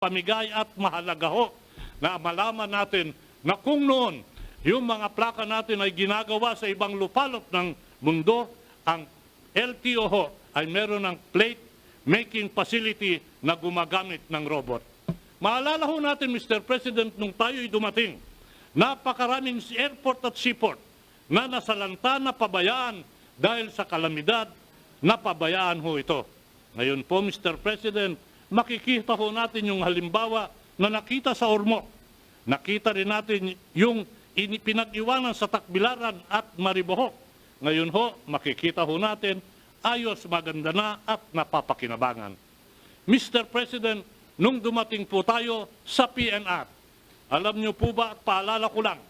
pamigay at mahalaga ho na malaman natin na kung noon yung mga plaka natin ay ginagawa sa ibang lupalop ng mundo, ang LTO ho ay meron ng plate making facility na gumagamit ng robot. Maalala ho natin, Mr. President, nung tayo'y dumating, napakaraming airport at seaport na nasalanta na pabayaan dahil sa kalamidad, napabayaan ho ito. Ngayon po, Mr. President, makikita ho natin yung halimbawa na nakita sa Ormoc. Nakita rin natin yung pinag-iwanan sa Takbilaran at Maribohok. Ngayon ho, makikita ho natin, ayos, maganda na at napapakinabangan. Mr. President, nung dumating po tayo sa PNR, alam niyo po ba at paalala ko lang,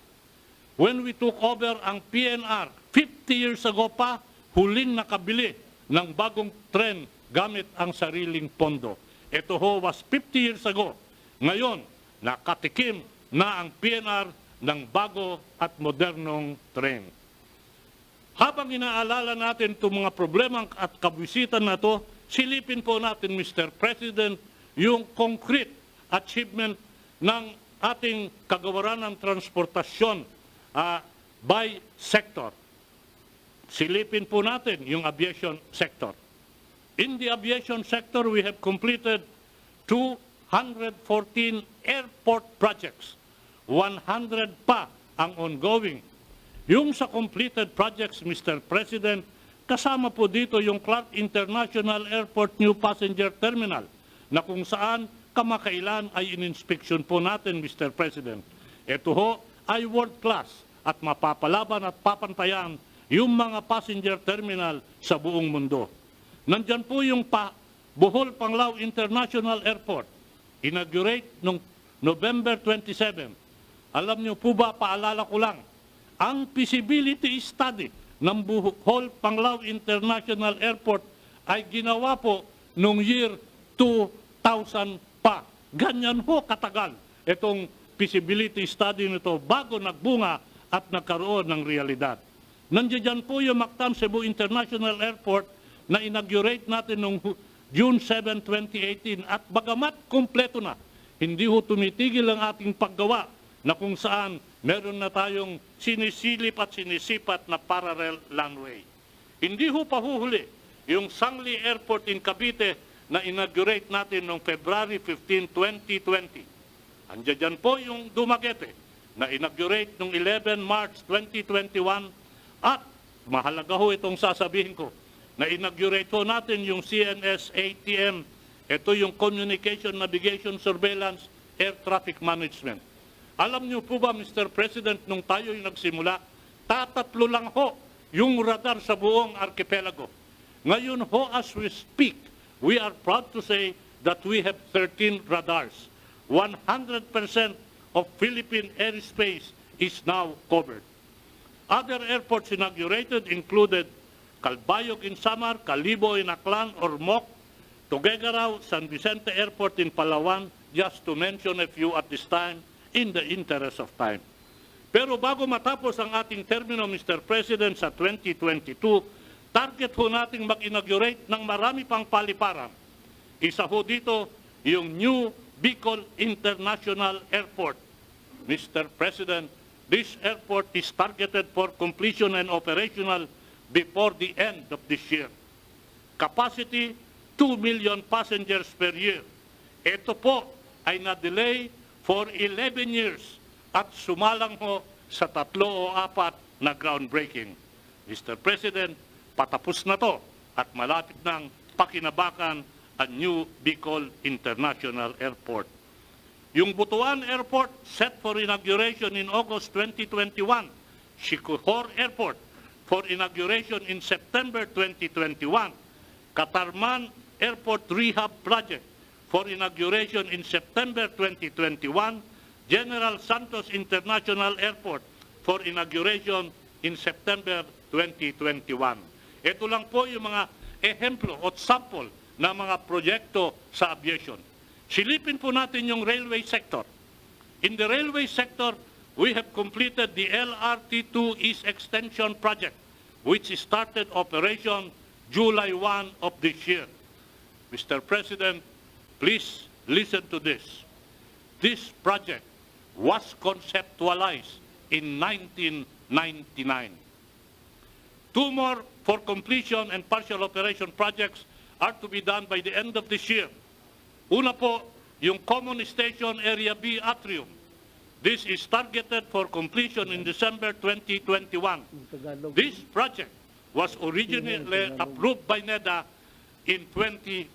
when we took over ang PNR, 50 years ago pa, huling nakabili ng bagong tren gamit ang sariling pondo. Ito ho was 50 years ago. Ngayon, nakatikim na ang PNR ng bago at modernong tren. Habang inaalala natin itong mga problema at kabwisitan na ito, silipin po natin, Mr. President, yung concrete achievement ng ating kagawaran ng transportasyon by sector. Silipin po natin yung aviation sector. In the aviation sector, we have completed 214 airport projects. 100 pa ang ongoing. Yung sa completed projects, Mr. President, kasama po dito yung Clark International Airport New Passenger Terminal na kung saan kamakailan ay in-inspection po natin, Mr. President. Ito ho ay world class at mapapalaban at papantayan yung mga passenger terminal sa buong mundo. Nandyan po yung Bohol Panglao International Airport, inaugurate noong November 27. Alam niyo po ba, paalala ko lang, ang feasibility study ng Bohol Panglao International Airport ay ginawa po noong year 2000 pa. Ganyan ho katagal itong feasibility study nito bago nagbunga at nagkaroon ng realidad. Nandiyan po yung Mactan Cebu International Airport na inaugurate natin noong June 7, 2018 at bagamat kompleto na, hindi ho tumitigil ang ating paggawa na kung saan meron na tayong sinisilip at sinisipat na parallel runway. Hindi ho pahuhuli yung Sangli Airport in Cavite na inaugurate natin noong February 15, 2020. Andiyan po yung Dumaguete na inaugurate noong 11 March 2021 at mahalaga ho itong sasabihin ko na inaugurate ho natin yung CNS ATM. Ito yung Communication Navigation Surveillance Air Traffic Management. Alam niyo po ba, Mr. President, nung tayo'y nagsimula, tatatlo lang ho yung radar sa buong archipelago. Ngayon ho, as we speak, we are proud to say that we have 13 radars. 100% of Philippine airspace is now covered. Other airports inaugurated included Calbayog in Samar, Calibo in Aklan, Ormoc, Tuguegarao, San Vicente Airport in Palawan, just to mention a few at this time, in the interest of time. Pero bago matapos ang ating termino, Mr. President, sa 2022, target ho nating mag-inaugurate ng marami pang paliparan. Isa ho dito, yung New Bicol International Airport. Mr. President, this airport is targeted for completion and operational before the end of this year. Capacity, 2 million passengers per year. Ito po ay na-delay for 11 years at sumalang ho sa 3 o 4 na groundbreaking. Mr. President, patapos na to at malapit nang pakinabakan ang New Bicol International Airport. Yung Butuan Airport set for inauguration in August 2021. Siquijor Airport for inauguration in September 2021. Katarman Airport Rehab Project for inauguration in September 2021, General Santos International Airport for inauguration in September 2021. Ito lang po yung mga ehemplo o sample ng mga proyekto sa aviation. Silipin po natin yung railway sector. In the railway sector, we have completed the LRT2 East Extension Project, which started operation July 1 of this year. Mr. President, please listen to this. This project was conceptualized in 1999. Two more for completion and partial operation projects are to be done by the end of this year. Una po, yung Common Station Area B Atrium. This is targeted for completion in December 2021. This project was originally approved by NEDA in 2006.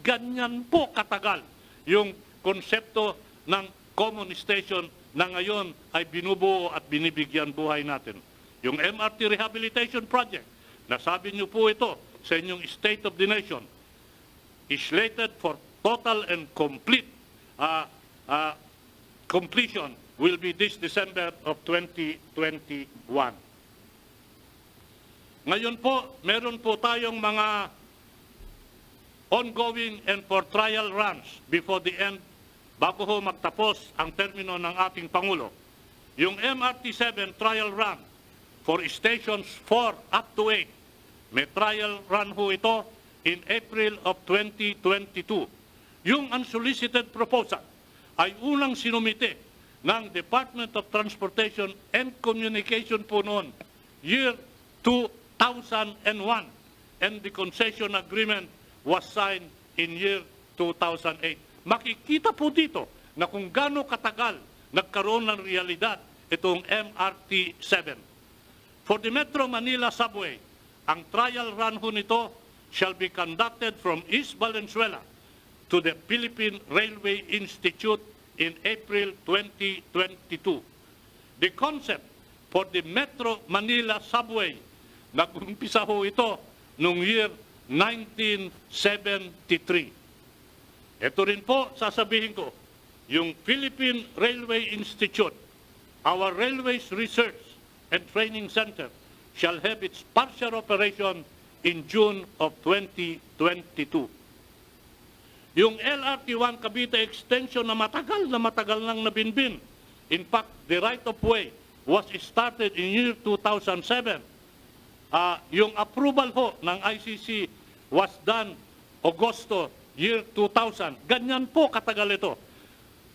Ganyan po katagal yung konsepto ng common station na ngayon ay binubuo at binibigyan buhay natin. Yung MRT Rehabilitation Project, nasabi niyo po ito sa inyong State of the Nation, is slated for total and complete completion will be this December of 2021. Ngayon po, meron po tayong mga ongoing and for trial runs before the end, bago ho magtapos ang termino ng ating Pangulo. Yung MRT-7 trial run for stations 4 up to 8, may trial run ho ito in April of 2022. Yung unsolicited proposal ay unang sinumite ng Department of Transportation and Communication po noon, year 2001, and the concession agreement was signed in year 2008. Makikita po dito na kung gaano katagal nagkaroon ng realidad itong MRT-7. For the Metro Manila Subway, ang trial run ho nito shall be conducted from East Valenzuela to the Philippine Railway Institute in April 2022. The concept for the Metro Manila Subway, nag-umpisa ho ito noong year 1973. Ito rin po, sasabihin ko, yung Philippine Railway Institute, our Railways Research and Training Center, shall have its partial operation in June of 2022. Yung LRT-1 Cavite extension na matagal nang nabinbin. In fact, the right-of-way was started in year 2007. Yung approval ho ng ICC was done Agosto year 2000. Ganyan po katagal ito.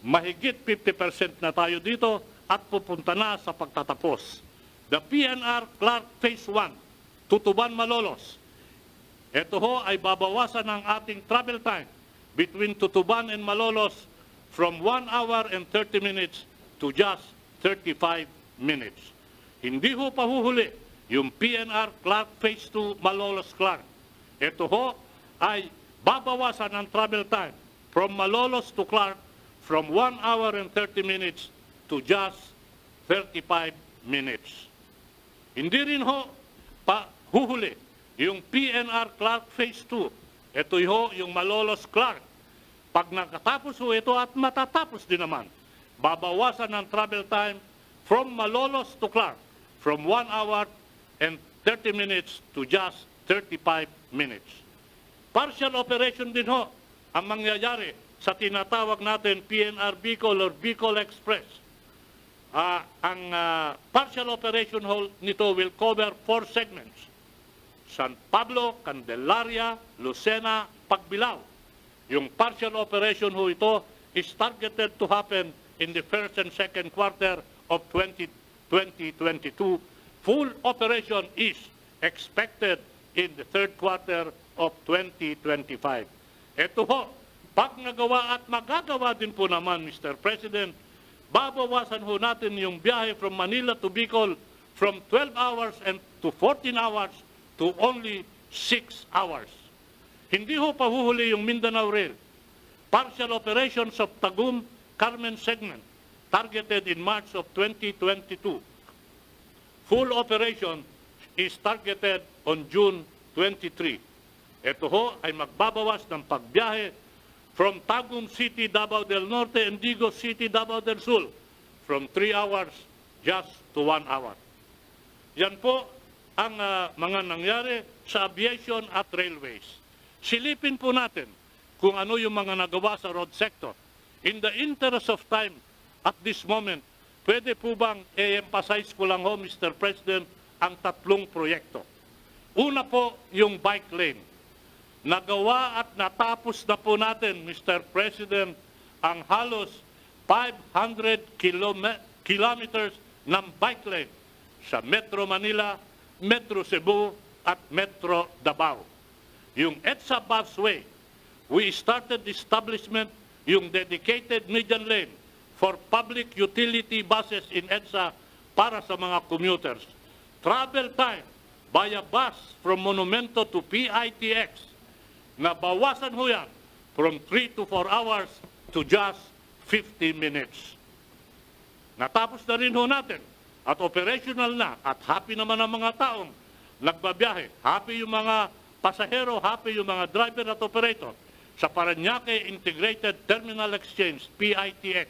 Mahigit 50% na tayo dito at pupunta na sa pagtatapos. The PNR Clark Phase 1, Tutuban Malolos. Ito ho ay babawasan ng ating travel time between Tutuban and Malolos from 1 hour and 30 minutes to just 35 minutes. Hindi ho pahuhuli yung PNR Clark Phase 2 Malolos Clark. Ito ho ay babawasan ng travel time from Malolos to Clark from 1 hour and 30 minutes to just 35 minutes. Hindi rin ho pahuhuli yung PNR Clark Phase 2. Ito ho yung Malolos Clark. Pag nakatapos ho ito at matatapos din naman, babawasan ng travel time from Malolos to Clark from 1 hour and 30 minutes to just 35 minutes. Partial operation din ho ang mangyayari sa tinatawag natin PNR Bicol or Bicol Express. Ang partial operation ho nito will cover 4 segments. San Pablo, Candelaria, Lucena, Pagbilao. Yung partial operation ho ito is targeted to happen in the first and second quarter of 2022. Full operation is expected in the third quarter of 2025. Ito ho, pag nagawa at magagawa din po naman, Mr. President, babawasan ho natin yung biyahe from Manila to Bicol from 12 hours and to 14 hours to only 6 hours. Hindi ho pahuhuli yung Mindanao Rail. Partial operations of Tagum, Carmen segment, targeted in March of 2022. Full operation is targeted on June 23. Ito ho ay magbabawas ng pagbiyahe from Tagum City, Davao del Norte and Digo City, Davao del Sul from 3 hours just to 1 hour. Yan po ang mga nangyari sa aviation at railways. Silipin po natin kung ano yung mga nagawa sa road sector. In the interest of time at this moment, pwede po bang i-emphasize ko lang ho, Mr. President, ang 3 proyekto. Una po, yung bike lane. nagawa at natapos na po natin, Mr. President, ang halos 500 kilometers ng bike lane sa Metro Manila, Metro Cebu at Metro Davao. Yung EDSA busway, we started the establishment yung dedicated median lane for public utility buses in EDSA para sa mga commuters. Travel time via bus from Monumento to PITX, nabawasan ho yan from 3 to 4 hours to just 50 minutes. Natapos na rin ho natin at operational na at happy naman ang mga taong nagbabiyahe. Happy yung mga pasahero, happy yung mga driver at operator sa Parañaque Integrated Terminal Exchange, PITX.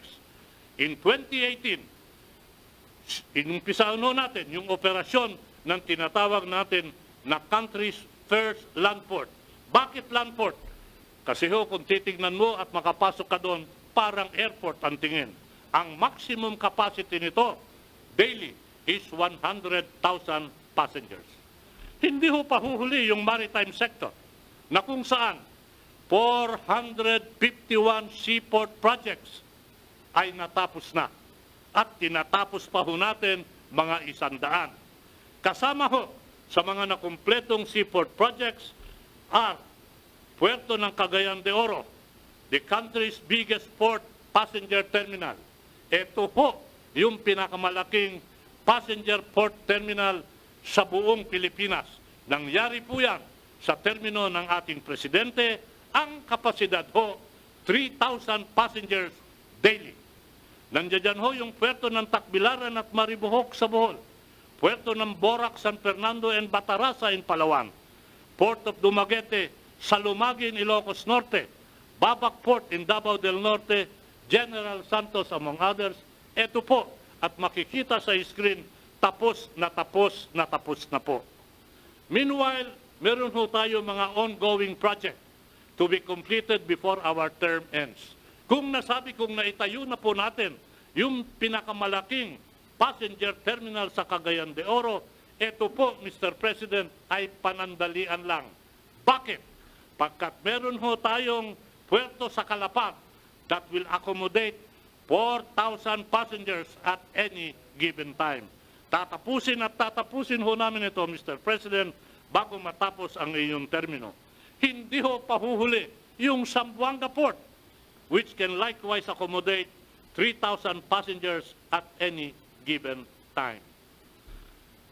In 2018, inumpisaan ho natin yung operasyon ng tinatawag natin na country's first land port. Bakit land port? Kasi ho, kung titignan mo at makapasok ka doon, parang airport ang tingin. Ang maximum capacity nito daily is 100,000 passengers. Hindi ho pahuhuli yung maritime sector na kung saan 451 seaport projects ay natapos na at tinatapos pa ho natin mga 100. Kasama ho sa mga nakumpletong seaport projects are Puerto ng Cagayan de Oro, the country's biggest port passenger terminal. Ito ho yung pinakamalaking passenger port terminal sa buong Pilipinas. Nangyari po yan sa termino ng ating presidente. Ang kapasidad ho, 3,000 passengers daily. Nandiyan ho yung puerto ng Tacbilaran at Maribojoc sa Bohol, puerto ng Borac, San Fernando and Batarasa in Palawan, Port of Dumaguete sa Lumagin, Ilocos Norte, Babac Port in Davao del Norte, General Santos among others. Ito po, at makikita sa screen, tapos na po. Meanwhile, meron ho tayo mga ongoing project to be completed before our term ends. Kung nasabi kong naitayo na po natin yung pinakamalaking passenger terminal sa Cagayan de Oro, ito po, Mr. President, ay panandalian lang. Bakit? Pagkat meron ho tayong puerto sa Calapag that will accommodate 4,000 passengers at any given time. Tatapusin ho namin ito, Mr. President, bago matapos ang iyong termino. Hindi ho pahuhuli yung Zamboanga Port, which can likewise accommodate 3,000 passengers at any given time.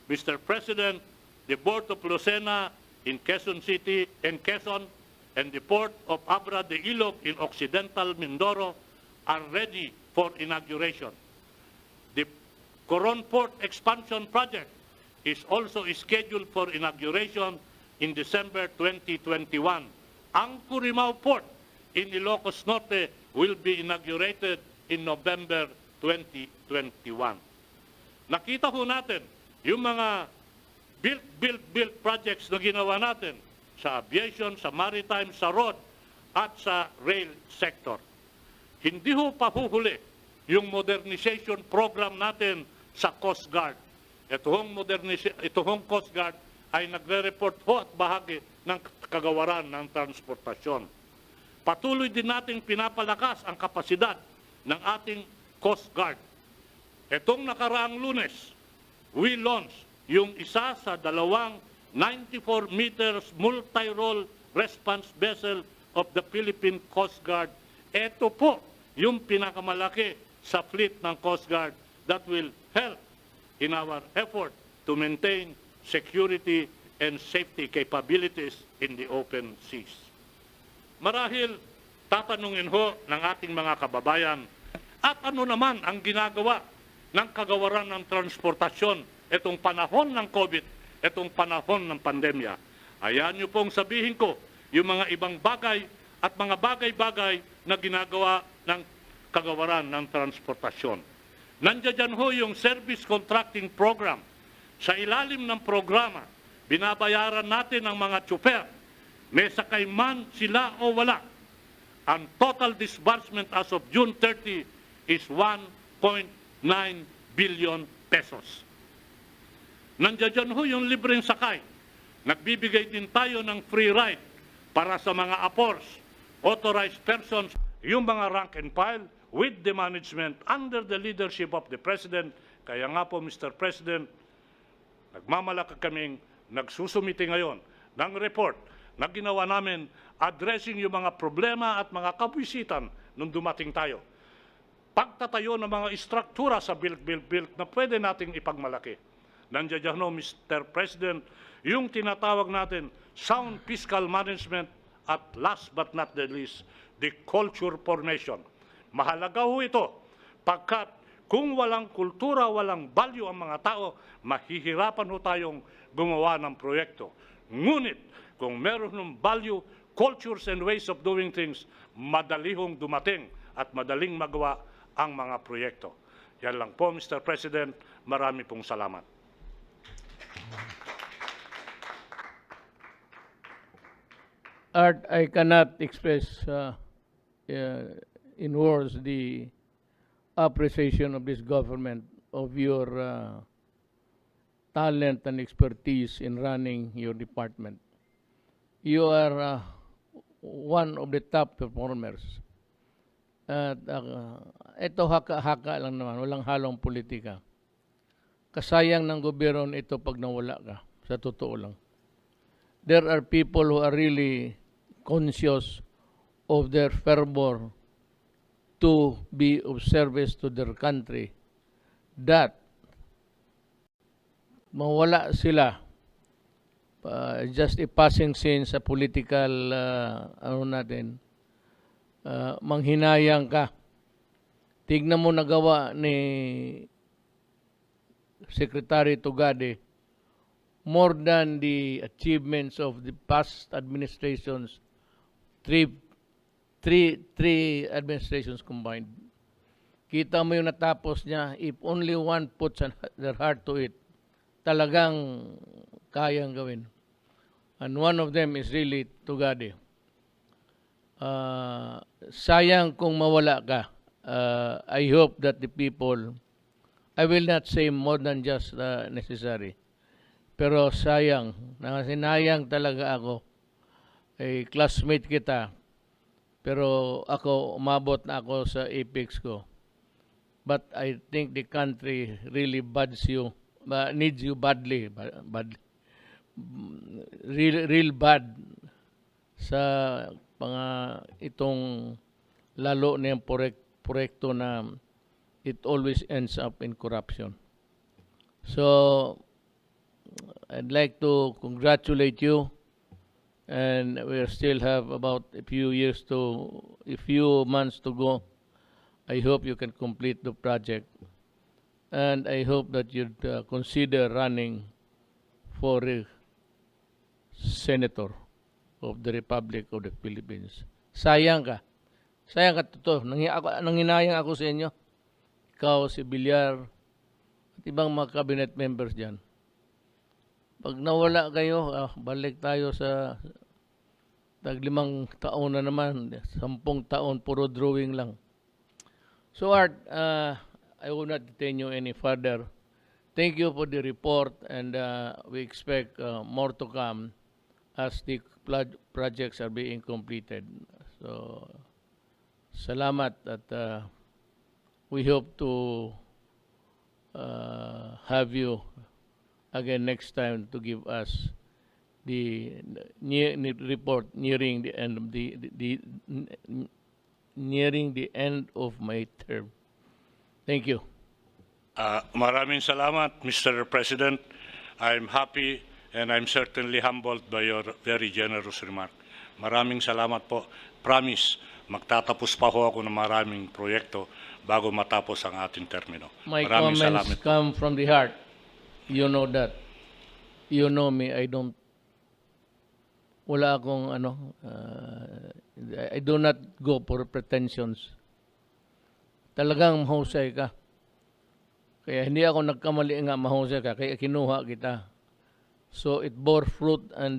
Mr. President, the Port of Lucena in Quezon City and Quezon and the Port of Abra de Ilog in Occidental Mindoro are ready for inauguration. The Coron Port Expansion Project is also scheduled for inauguration in December 2021. Ang Curimao Port in Ilocos Norte will be inaugurated in November 2021. Nakita ho natin yung mga build projects na ginawa natin sa aviation, sa maritime, sa road at sa rail sector. Hindi ho pahuhuli yung modernization program natin sa Coast Guard. Ito hong Coast Guard ay nagre-report ho at bahagi ng kagawaran ng transportasyon. Patuloy din nating pinapalakas ang kapasidad ng ating Coast Guard. Itong nakaraang Lunes, we launched yung isa sa dalawang 94 meters multi-role response vessel of the Philippine Coast Guard. Ito po yung pinakamalaki sa fleet ng Coast Guard that will help in our effort to maintain security and safety capabilities in the open seas. Marahil, tatanungin ho ng ating mga kababayan, at ano naman ang ginagawa ng kagawaran ng transportasyon itong panahon ng COVID, itong panahon ng pandemya? Ayan niyo pong sabihin ko yung mga ibang bagay at mga bagay-bagay na ginagawa ng kagawaran ng transportasyon. Nandiyan ho yung service contracting program. Sa ilalim ng programa, binabayaran natin ang mga tsuper. May sakay man sila o wala. Ang total disbursement as of June 30 is 1.9 billion pesos. Nandiyan ho yung libreng sakay. Nagbibigay din tayo ng free ride para sa mga APORs, authorized persons, yung mga rank and file with the management under the leadership of the President. Kaya nga po, Mr. President, nagmamalaki kaming nagsusumiti ngayon ng report na ginawa namin addressing yung mga problema at mga kabwisitan nung dumating tayo. Pagtatayo ng mga istruktura sa build na pwede nating ipagmalaki. Nandiyan no, Mr. President, yung tinatawag natin sound fiscal management at last but not the least, the culture formation. Mahalaga ho ito pagkat kung walang kultura, walang value ang mga tao, mahihirapan ho tayong gumawa ng proyekto. Ngunit kung meron ng value, cultures and ways of doing things, madali hong dumating at madaling magawa ang mga proyekto. Yan lang po, Mr. President. Marami pong salamat. Art, I cannot express in words the appreciation of this government of your talent and expertise in running your department. You are one of the top performers. At ito haka-haka lang naman, walang halong politika. Kasayang ng gobyerno ito pag nawala ka, sa totoo lang. There are people who are really conscious of their fervor to be of service to their country, that mawala sila, just a passing scene sa political, manghinayang ka. Tignan mo nagawa ni Secretary Tugade, more than the achievements of the past administrations, three administrations combined. Kita mo yung natapos niya, if only one puts their heart to it, talagang kayang gawin. And one of them is really Tugade. Sayang kung mawala ka. I hope that the people, I will not say more than just necessary, pero sayang, sinayang talaga ako. Classmate kita, pero ako, umabot na ako sa apex ko. But I think the country really needs you badly, real bad sa itong lalo na yung proyekto na it always ends up in corruption. So, I'd like to congratulate you, and we still have about a few months to go. I hope you can complete the project, and I hope that you'd consider running for a senator of the Republic of the Philippines. Sayang ka totoo. Nanginayang ako sa inyo. Ikaw, si Villar, at ibang mga cabinet members dyan. Pag nawala kayo, balik tayo sa 5 taon na naman, 10 taon, puro drawing lang. So Art, I will not detain you any further. Thank you for the report, and we expect more to come as the projects are being completed. So, salamat, at we hope to have you again next time to give us the report nearing the end of nearing the end of my term. Thank you. Maraming salamat, Mr. President. I'm happy and I'm certainly humbled by your very generous remark. Maraming salamat po. Promise, magtatapos pa ho ako ng maraming proyekto bago matapos ang ating termino. My maraming comments come from the heart. You know that. You know me. Wala akong I do not go for pretensions. Talagang mahusay ka. Kaya hindi ako nagkamali nga, mahusay ka, kaya kinuha kita. So it bore fruit, and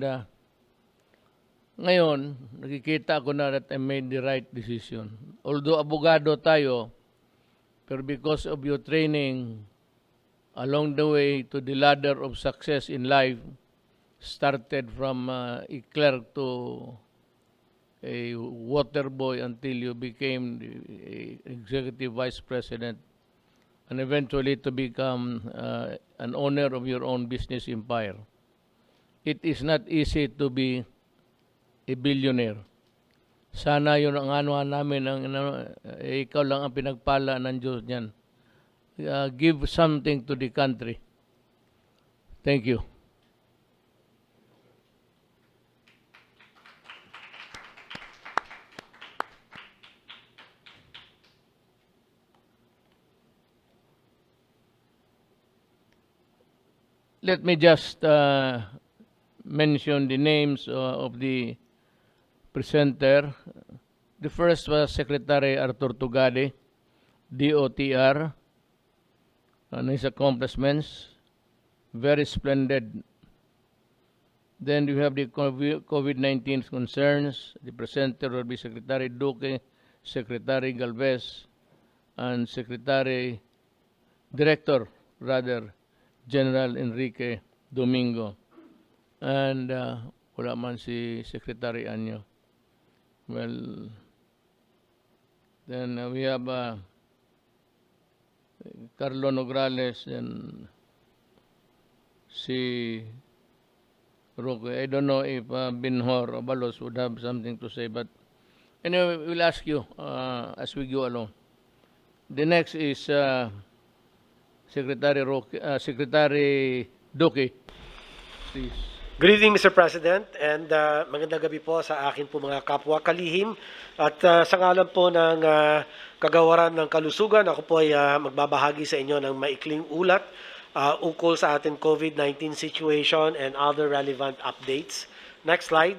ngayon, nakikita ko na that I made the right decision. Although abogado tayo, pero because of your training along the way to the ladder of success in life, started from a clerk to a water boy until you became the executive vice president, and eventually to become an owner of your own business empire. It is not easy to be a billionaire. Sana yun ang ano namin, ikaw lang ang pinagpala ng Diyos niyan. Give something to the country. Thank you. Let me just mention the names of the presenter. The first was Secretary Arthur Tugade, DOTR, and his accomplishments, very splendid. Then you have the COVID-19 concerns. The presenter will be Secretary Duque, Secretary Galvez, and Director General Enrique Domingo. And wala man si Secretary Anyo. Well, then we have Carlo Nograles and si Roque. I don't know if Binhor or Balos would have something to say, but anyway, we'll ask you as we go along. The next is Secretary Duque. Please. Good evening, Mr. President, and magandang gabi po sa akin po mga kapwa kalihim. At sa ngalan po ng Kagawaran ng Kalusugan, ako po ay magbabahagi sa inyo ng maikling ulat ukol sa ating COVID-19 situation and other relevant updates. Next slide.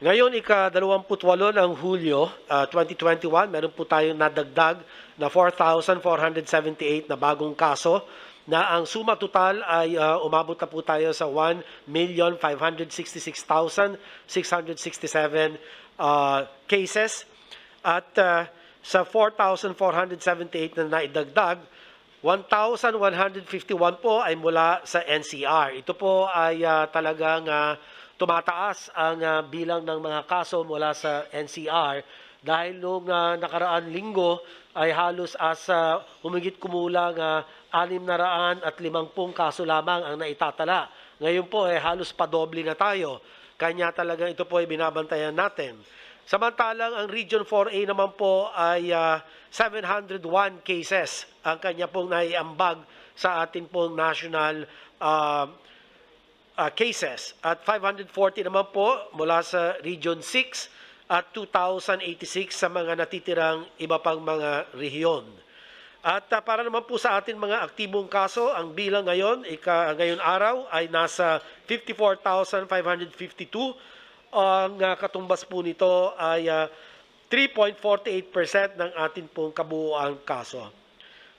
Ngayon, ika-28 ng Hulyo 2021, meron po tayong nadagdag na 4,478 na bagong kaso, na ang suma total ay umabot na po tayo sa 1,566,667 cases. At sa 4,478 na naidagdag, 1,151 po ay mula sa NCR. Ito po ay talagang tumataas ang bilang ng mga kaso mula sa NCR dahil noong nakaraan linggo ay halos humigit kumulang 650 kaso lamang ang naitatala. Ngayon po ay halos padoble na tayo. Kanya talaga ito po ay binabantayan natin. Samantalang ang Region 4A naman po ay 701 cases ang kanya pong naiambag sa ating pong national cases. At 540 naman po mula sa Region 6 at 2,086 sa mga natitirang iba pang mga rehiyon. At para naman po sa atin mga aktibong kaso, ang bilang ngayon araw ay nasa 54,552. Ang katumbas po nito ay 3.48% ng ating pong kabuuang kaso.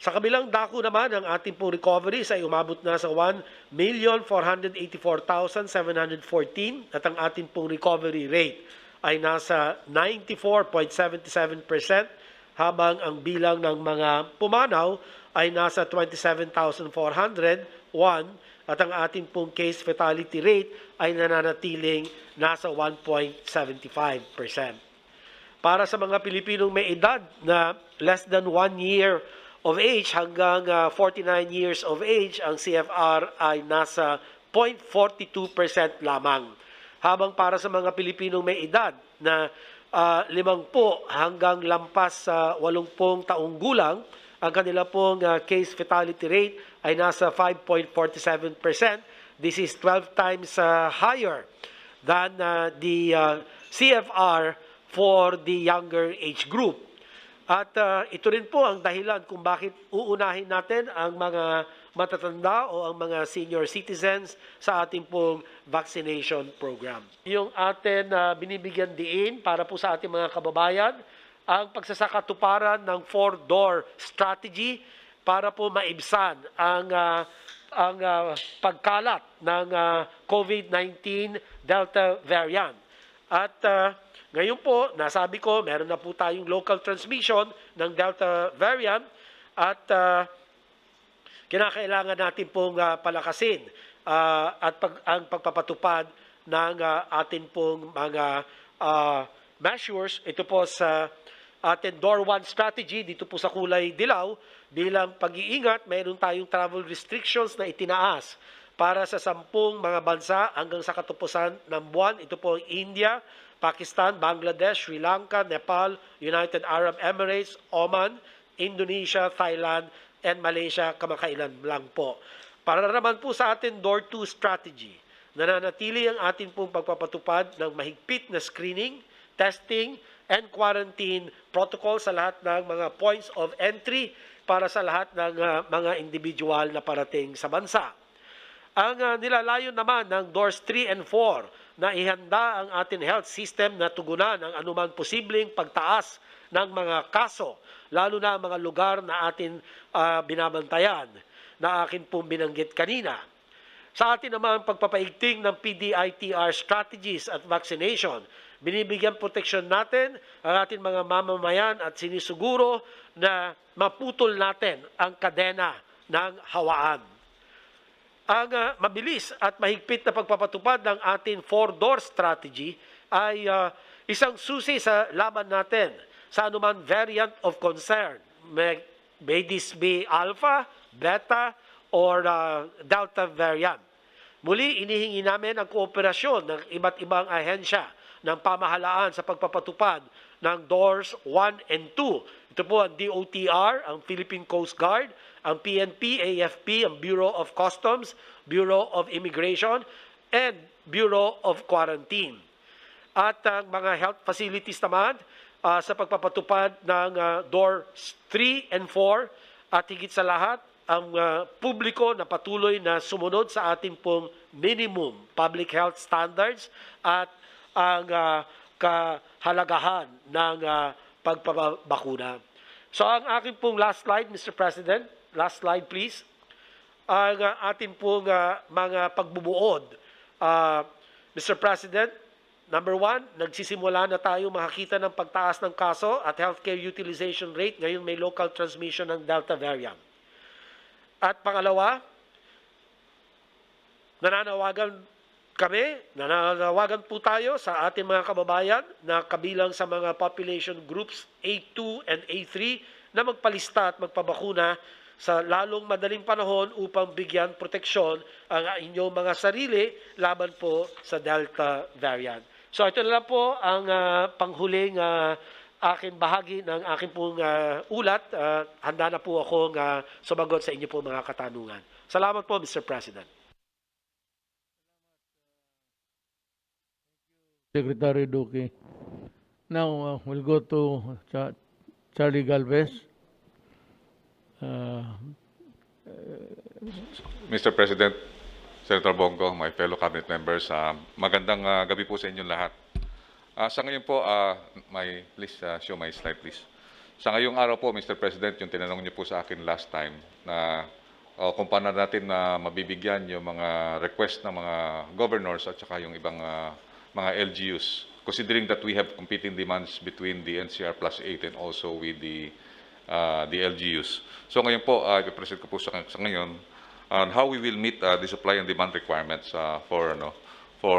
Sa kabilang dako naman, ang ating pong recoveries ay umabot na sa 1,484,714 at ang ating pong recovery rate ay nasa 94.77%, habang ang bilang ng mga pumanaw ay nasa 27,401 at ang ating pong case fatality rate ay nananatiling nasa 1.75%. Para sa mga Pilipinong may edad na less than 1 year of age hanggang 49 years of age, ang CFR ay nasa 0.42% lamang. Habang para sa mga Pilipinong may edad na 50 hanggang lampas sa 80 taong gulang, ang kanila pong case fatality rate ay nasa 5.47%. This is 12 times higher than the CFR for the younger age group. At ito rin po ang dahilan kung bakit uunahin natin ang mga matatanda o ang mga senior citizens sa ating pong vaccination program. Yung atin binibigyan diin para po sa ating mga kababayan, ang pagsasakatuparan ng 4-door strategy para po maibsan ang pagkalat ng COVID-19 Delta variant. At ngayon po, nasabi ko, meron na po tayong local transmission ng Delta variant at kinakailangan natin pong palakasin ang pagpapatupad ng atin pong mga measures. Ito po sa ating Door 1 strategy, dito po sa kulay dilaw, bilang pag-iingat, mayroon tayong travel restrictions na itinaas para sa 10 mga bansa hanggang sa katapusan ng buwan. Ito po ang India, Pakistan, Bangladesh, Sri Lanka, Nepal, United Arab Emirates, Oman, Indonesia, Thailand, and Malaysia, kamakailan lang po. Para naman po sa ating Door 2 strategy, nananatili ang ating pong pagpapatupad ng mahigpit na screening, testing, and quarantine protocol sa lahat ng mga points of entry para sa lahat ng mga individual na parating sa bansa. Ang nilalayon naman ng Doors 3 and 4 na ihanda ang ating health system na tugunan ang anuman posibleng pagtaas ng mga kaso, lalo na ang mga lugar na atin binabantayan na akin pong binanggit kanina. Sa atin naman pagpapaigting ng PDITR strategies at vaccination, binibigyan proteksyon natin ang ating mga mamamayan at sinisuguro na maputol natin ang kadena ng hawaan. Ang mabilis at mahigpit na pagpapatupad ng ating 4-door strategy ay isang susi sa laban natin sa anuman variant of concern. May this be alpha, beta, or delta variant. Muli, inihingi namin ang kooperasyon ng iba't ibang ahensya ng pamahalaan sa pagpapatupad ng Doors 1 and 2. Ito po ang DOTR, ang Philippine Coast Guard, ang PNP, AFP, ang Bureau of Customs, Bureau of Immigration, and Bureau of Quarantine. At ang mga health facilities naman sa pagpapatupad ng Doors 3 and 4 at higit sa lahat, ang publiko na patuloy na sumunod sa ating pong minimum public health standards at ang kahalagahan ng pagpapabakuna. So ang aking pong last slide, Mr. President, last slide please, ang ating pong mga pagbubuod. Mr. President, number 1, nagsisimula na tayo makakita ng pagtaas ng kaso at healthcare utilization rate. Ngayon may local transmission ng Delta variant. At pangalawa, nananawagan po tayo sa ating mga kababayan na kabilang sa mga population groups A2 and A3 na magpalista at magpabakuna sa lalong madaling panahon upang bigyan proteksyon ang inyong mga sarili laban po sa Delta variant. So ito na lang po ang panghuling aking bahagi ng aking pong ulat. Handa na po akong sumagot sa inyo po mga katanungan. Salamat po, Mr. President. Secretary Duque. Now we'll go to Charlie Galvez. Mr. President, Senator Bongo, my fellow cabinet members, magandang gabi po sa inyong lahat. Sa ngayon po, please show my slide please. Sa ngayong araw po, Mr. President, yung tinanong niyo po sa akin last time na kung paano natin na mabibigyan yung mga request ng mga governors at saka yung ibang mga LGUs, considering that we have competing demands between the NCR plus 8 and also with the LGUs. So ngayon po, i-present ko po sa ngayon on how we will meet the supply and demand requirements for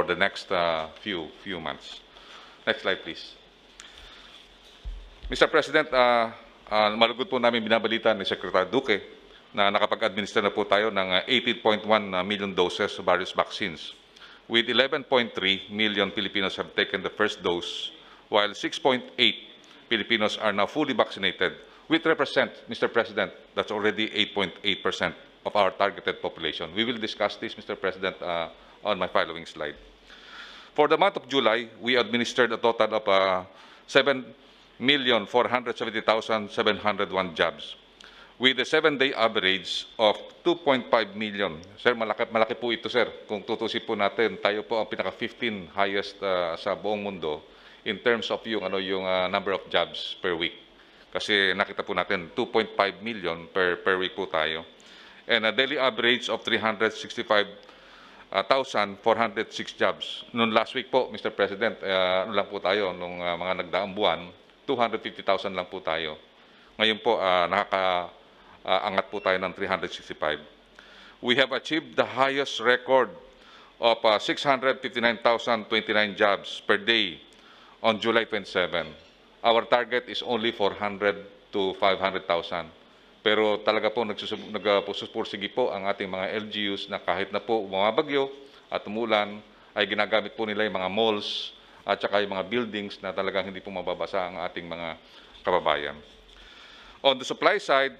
the next few months. Next slide, please. Mr. President, malugod po namin binabalita ni Secretary Duque na nakapag-administer na po tayo ng 18.1 million doses of various vaccines. With 11.3 million Filipinos have taken the first dose, while 6.8 Filipinos are now fully vaccinated, which represent, Mr. President, that's already 8.8% of our targeted population. We will discuss this, Mr. President, on my following slide. For the month of July, we administered a total of 7,470,701 jabs, with a 7-day average of 2.5 million. Sir, malaki po ito, sir. Kung tutusin po natin, tayo po ang pinaka-15 highest sa buong mundo in terms of yung number of jabs per week. Kasi nakita po natin, 2.5 million per week po tayo. And a daily average of 365,406 jobs. Noong last week po, Mr. President, ano lang po tayo, nung mga nagdaang buwan, 250,000 lang po tayo. Ngayon po, nakakaangat po tayo ng 365. We have achieved the highest record of 659,029 jobs per day on July 27. Our target is only 400 to 500,000. Pero talaga po nagpupursige po ang ating mga LGUs na kahit na po bumabagyo at umulan, ay ginagamit po nila yung mga malls at saka yung mga buildings na talagang hindi po mababasa ang ating mga kababayan. On the supply side,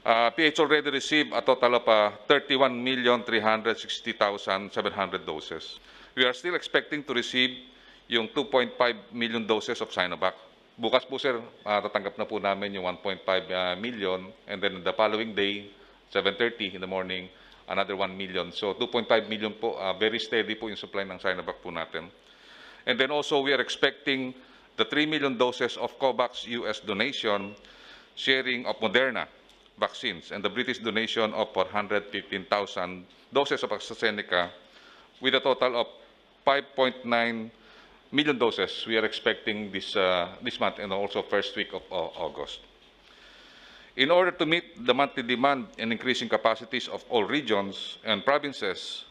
PH already received a total of 31,360,700 doses. We are still expecting to receive yung 2.5 million doses of Sinovac. Bukas po sir, tatanggap na po namin yung 1.5 million, and then the following day, 7:30 in the morning, another 1 million. So 2.5 million po, very steady po yung supply ng Sinovac po natin. And then also we are expecting the 3 million doses of COVAX US donation, sharing of Moderna vaccines, and the British donation of 415,000 doses of AstraZeneca, with a total of 5.9 million doses we are expecting this month and also first week of August. In order to meet the monthly demand and increasing capacities of all regions and provinces,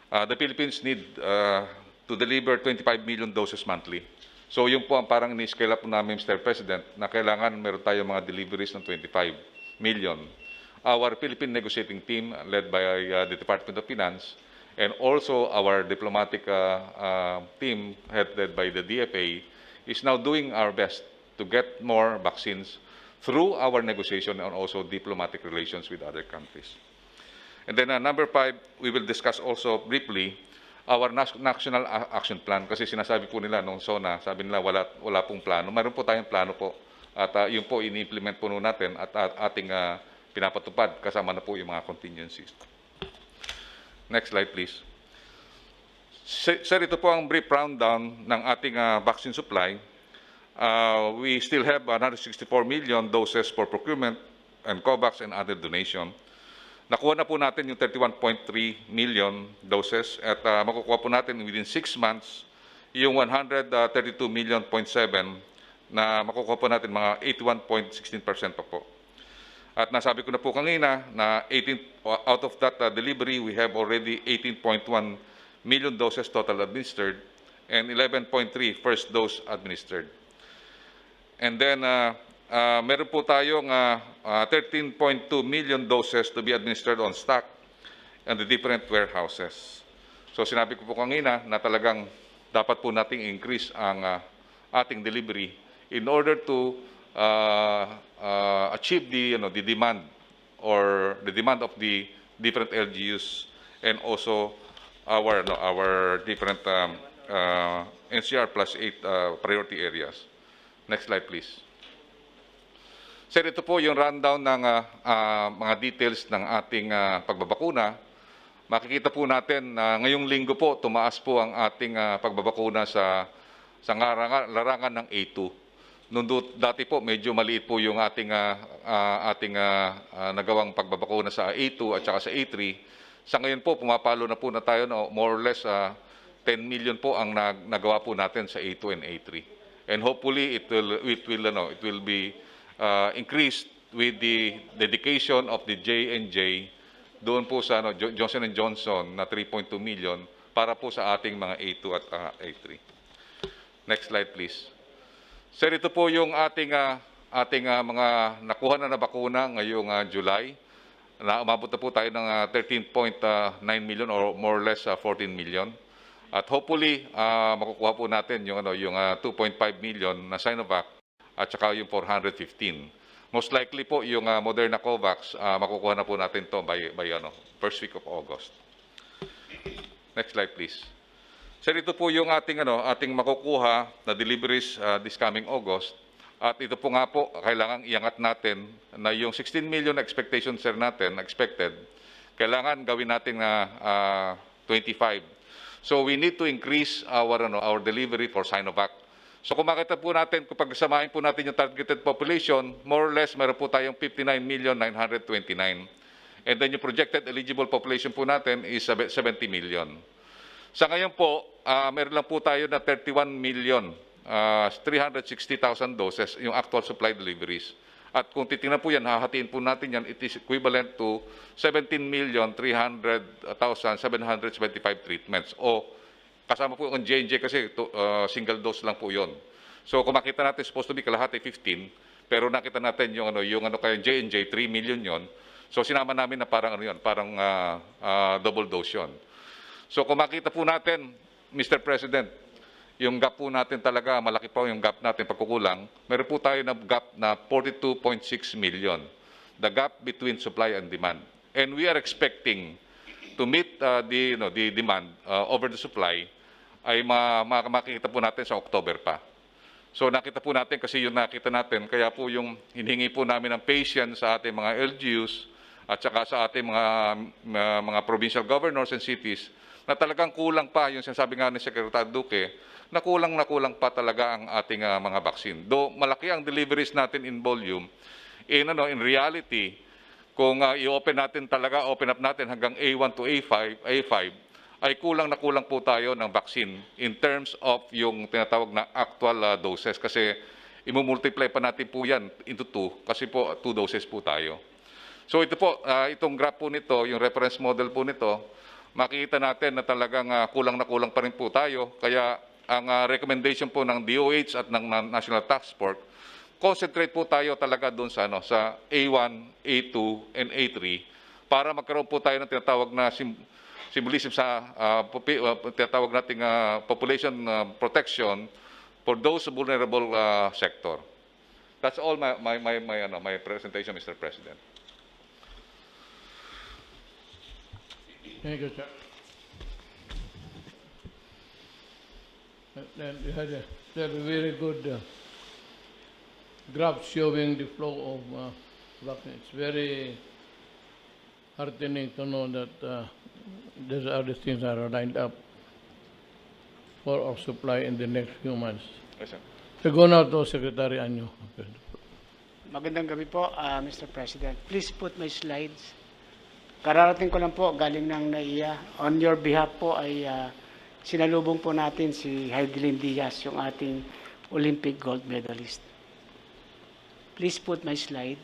the Philippines need to deliver 25 million doses monthly. So yun po ang parang ni-scale up namin, Mr. President, na kailangan meron tayo mga deliveries ng 25 million. Our Philippine negotiating team, led by the Department of Finance, and also our diplomatic team, headed by the DFA, is now doing our best to get more vaccines through our negotiation and also diplomatic relations with other countries. And then number 5, we will discuss also briefly our national action plan, kasi sinasabi po nila nung SONA, sabi nila wala pong plano. Mayroon po tayong plano po, at yun po ini-implement po natin at ating pinapatupad kasama na po yung mga contingencies. Next slide please. Sir, ito po ang brief rundown ng ating vaccine supply. We still have 164 million doses for procurement and COVAX and other donation. Nakuha na po natin yung 31.3 million doses at makukuha po natin within 6 months yung 132.7 million na makukuha po natin mga 81.16% pa po. At nasabi ko na po kanina na 18 out of that delivery, we have already 18.1 million doses total administered and 11.3 first dose administered. And then meron po tayong 13.2 million doses to be administered on stock in the different warehouses. So sinabi ko po kanina na talagang dapat po nating increase ang ating delivery in order to achieve the demand or the demand of the different LGUs and also our different NCR plus 8 priority areas. Next slide please. Sir, ito po yung rundown ng mga details ng ating pagbabakuna. Makikita po natin na ngayong linggo po tumaas po ang ating pagbabakuna sa larangan ng A2. Dati po medyo maliit po yung ating nagawang pagbabakuna sa A2 at saka sa A3. Sa ngayon po pumapalo na po na tayo more or less 10 million po ang nagawa po natin sa A2 and A3. And hopefully it will be increased with the dedication of the J&J doon po sa Johnson & Johnson na 3.2 million para po sa ating mga A2 at A3. Next slide please. Sir, ito po yung ating mga nakuha na bakuna ngayong July. Umabot na po tayo ng 13.9 million or more or less 14 million. At hopefully makukuha po natin yung 2.5 million na Sinovac at saka yung 415. Most likely po yung Moderna COVAX makukuha na po natin to by first week of August. Next slide please. Sir, ito po yung ating makukuha na deliveries this coming August. At ito po nga po kailangang iangat natin na yung 16 million expectation sir natin expected, kailangan gawin natin na 25. So we need to increase our delivery for Sinovac. So kung makita po natin, kung pagsamahin po natin yung targeted population, more or less meron po tayong 59,929. And then yung projected eligible population po natin is 70 million. Sa ngayon po, meron lang po tayo na 31,360,000 doses yung actual supply deliveries. At kung titingnan po yan, hahatiin po natin yan, it is equivalent to 17,300,775 treatments o Kasama po yung J&J kasi single dose lang po yon. So kung makita natin, supposed to be kalahati 15, pero nakita natin yung kaya J&J, 3 million yon. So sinama namin na parang double dose yon. So kung makita po natin, Mr. President, yung gap po natin talaga, malaki pa yung gap natin pagkukulang. Meron po tayo na gap na 42.6 million. The gap between supply and demand. And we are expecting to meet the demand over the supply ay makikita po natin sa October pa. So nakita po natin kasi yung nakita natin, kaya po yung hinihingi po namin ng patience sa ating mga LGUs at saka sa ating mga provincial governors and cities na talagang kulang pa yung sinasabi nga ni Secretary Duque na kulang pa talaga ang ating mga vaccine. Though malaki ang deliveries natin in volume, in reality, kung i-open up natin hanggang A1 to A5, ay kulang po tayo ng vaccine in terms of yung tinatawag na actual doses. Kasi imumultiply pa natin po yan into 2 kasi po 2 doses po tayo. So ito po, itong graph po nito, yung reference model po nito, makikita natin na talagang kulang pa rin po tayo. Kaya ang recommendation po ng DOH at ng National Task Force, concentrate po tayo talaga doon sa A1, A2, and A3 para magkaroon po tayo ng tinatawag na symbolism sa tinatawag nating population protection for those vulnerable sector. That's all my presentation, Mr. President. Thank you, sir. And you had a very good graph showing the flow of vaccine. It's very heartening to know that these other things are lined up for our supply in the next few months. Yes, sir. So go now to Secretary Anyo. Magandang gabi po, Mr. President. Please put my slides. Kararating ko lang po, galing ng NAIA. On your behalf po ay sinalubong po natin si Heidelin Diaz, yung ating Olympic gold medalist. Please put my slide.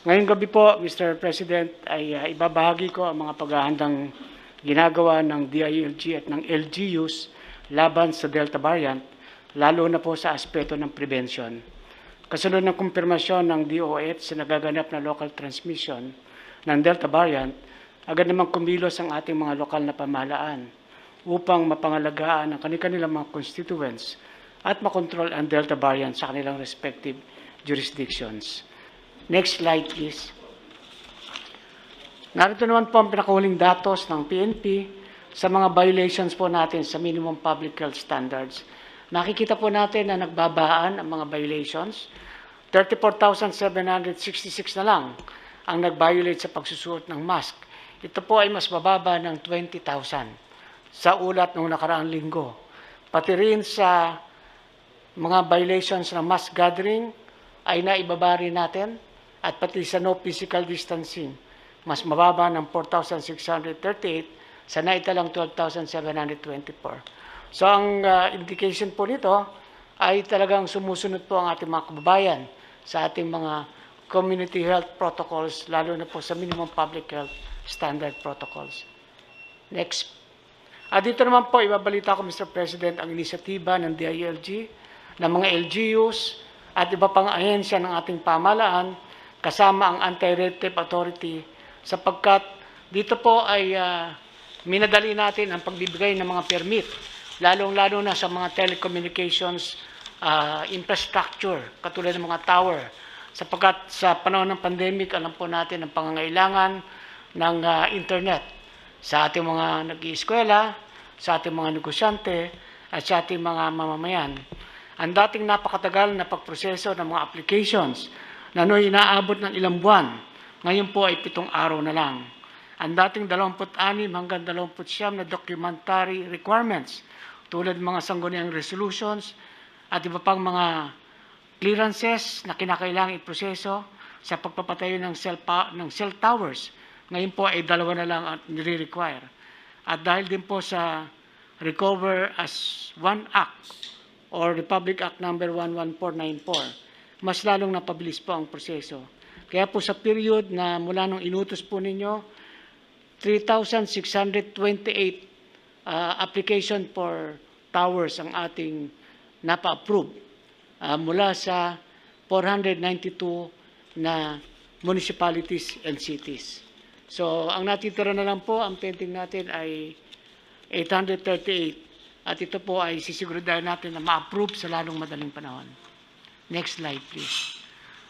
Ngayong gabi po, Mr. President, ay ibabahagi ko ang mga paghahandang ginagawa ng DILG at ng LGUs laban sa Delta variant, lalo na po sa aspeto ng prevention. Kasunod ng kumpirmasyon ng DOH sa nagaganap na local transmission ng Delta variant, agad namang kumilos ang ating mga lokal na pamahalaan upang mapangalagaan ang kanilang mga constituents at makontrol ang Delta variant sa kanilang respective jurisdictions. Next slide, please. Narito naman po ang pinakahuling datos ng PNP sa mga violations po natin sa minimum public health standards. Nakikita po natin na nagbabaan ang mga violations. 34,766 na lang ang nag-violate sa pagsusuot ng mask. Ito po ay mas mababa ng 20,000 sa ulat ng nakaraang linggo. Pati rin sa mga violations ng mass gathering ay naibaba rin natin at pati sa no physical distancing, mas mababa ng 4,638 sa naitalang 12,724. So ang indication po nito ay talagang sumusunod po ang ating mga kababayan sa ating mga community health protocols, lalo na po sa minimum public health standard protocols. Next. Dito naman po, ibabalita ko, Mr. President, ang inisyatiba ng DILG, ng mga LGUs, at iba pang ahensya ng ating pamahalaan, kasama ang Anti-Red Tape Authority, sapagkat dito po ay minadali natin ang pagbibigay ng mga permit, lalong-lalo na sa mga telecommunications infrastructure, katulad ng mga tower, sapagkat sa panahon ng pandemic, alam po natin ang pangangailangan ng internet sa ating mga nag-ieskwela, sa ating mga negosyante, at sa ating mga mamamayan. Ang dating napakatagal na pagproseso ng mga applications na no'y inaabot ng ilang buwan, ngayon po ay 7 araw na lang. Ang dating 26 hanggang 29 na documentary requirements, tulad mga sangguniang resolutions at iba pang mga clearances na kinakailangang iproseso sa pagpapatayo ng cell towers, ngayon po ay 2 na lang at nire-require. At dahil din po sa Recover as One Act or Republic Act number 11494, mas lalong napabilis po ang proseso. Kaya Kaya po sa period na mula nung inutos po ninyo, 3,628 application for towers ang ating napa-approve mula sa 492 na municipalities and cities. So, ang natitira na lang po, ang pending natin ay 838. At ito po ay sisiguraduhin natin na ma-approve sa lalong madaling panahon. Next slide, please.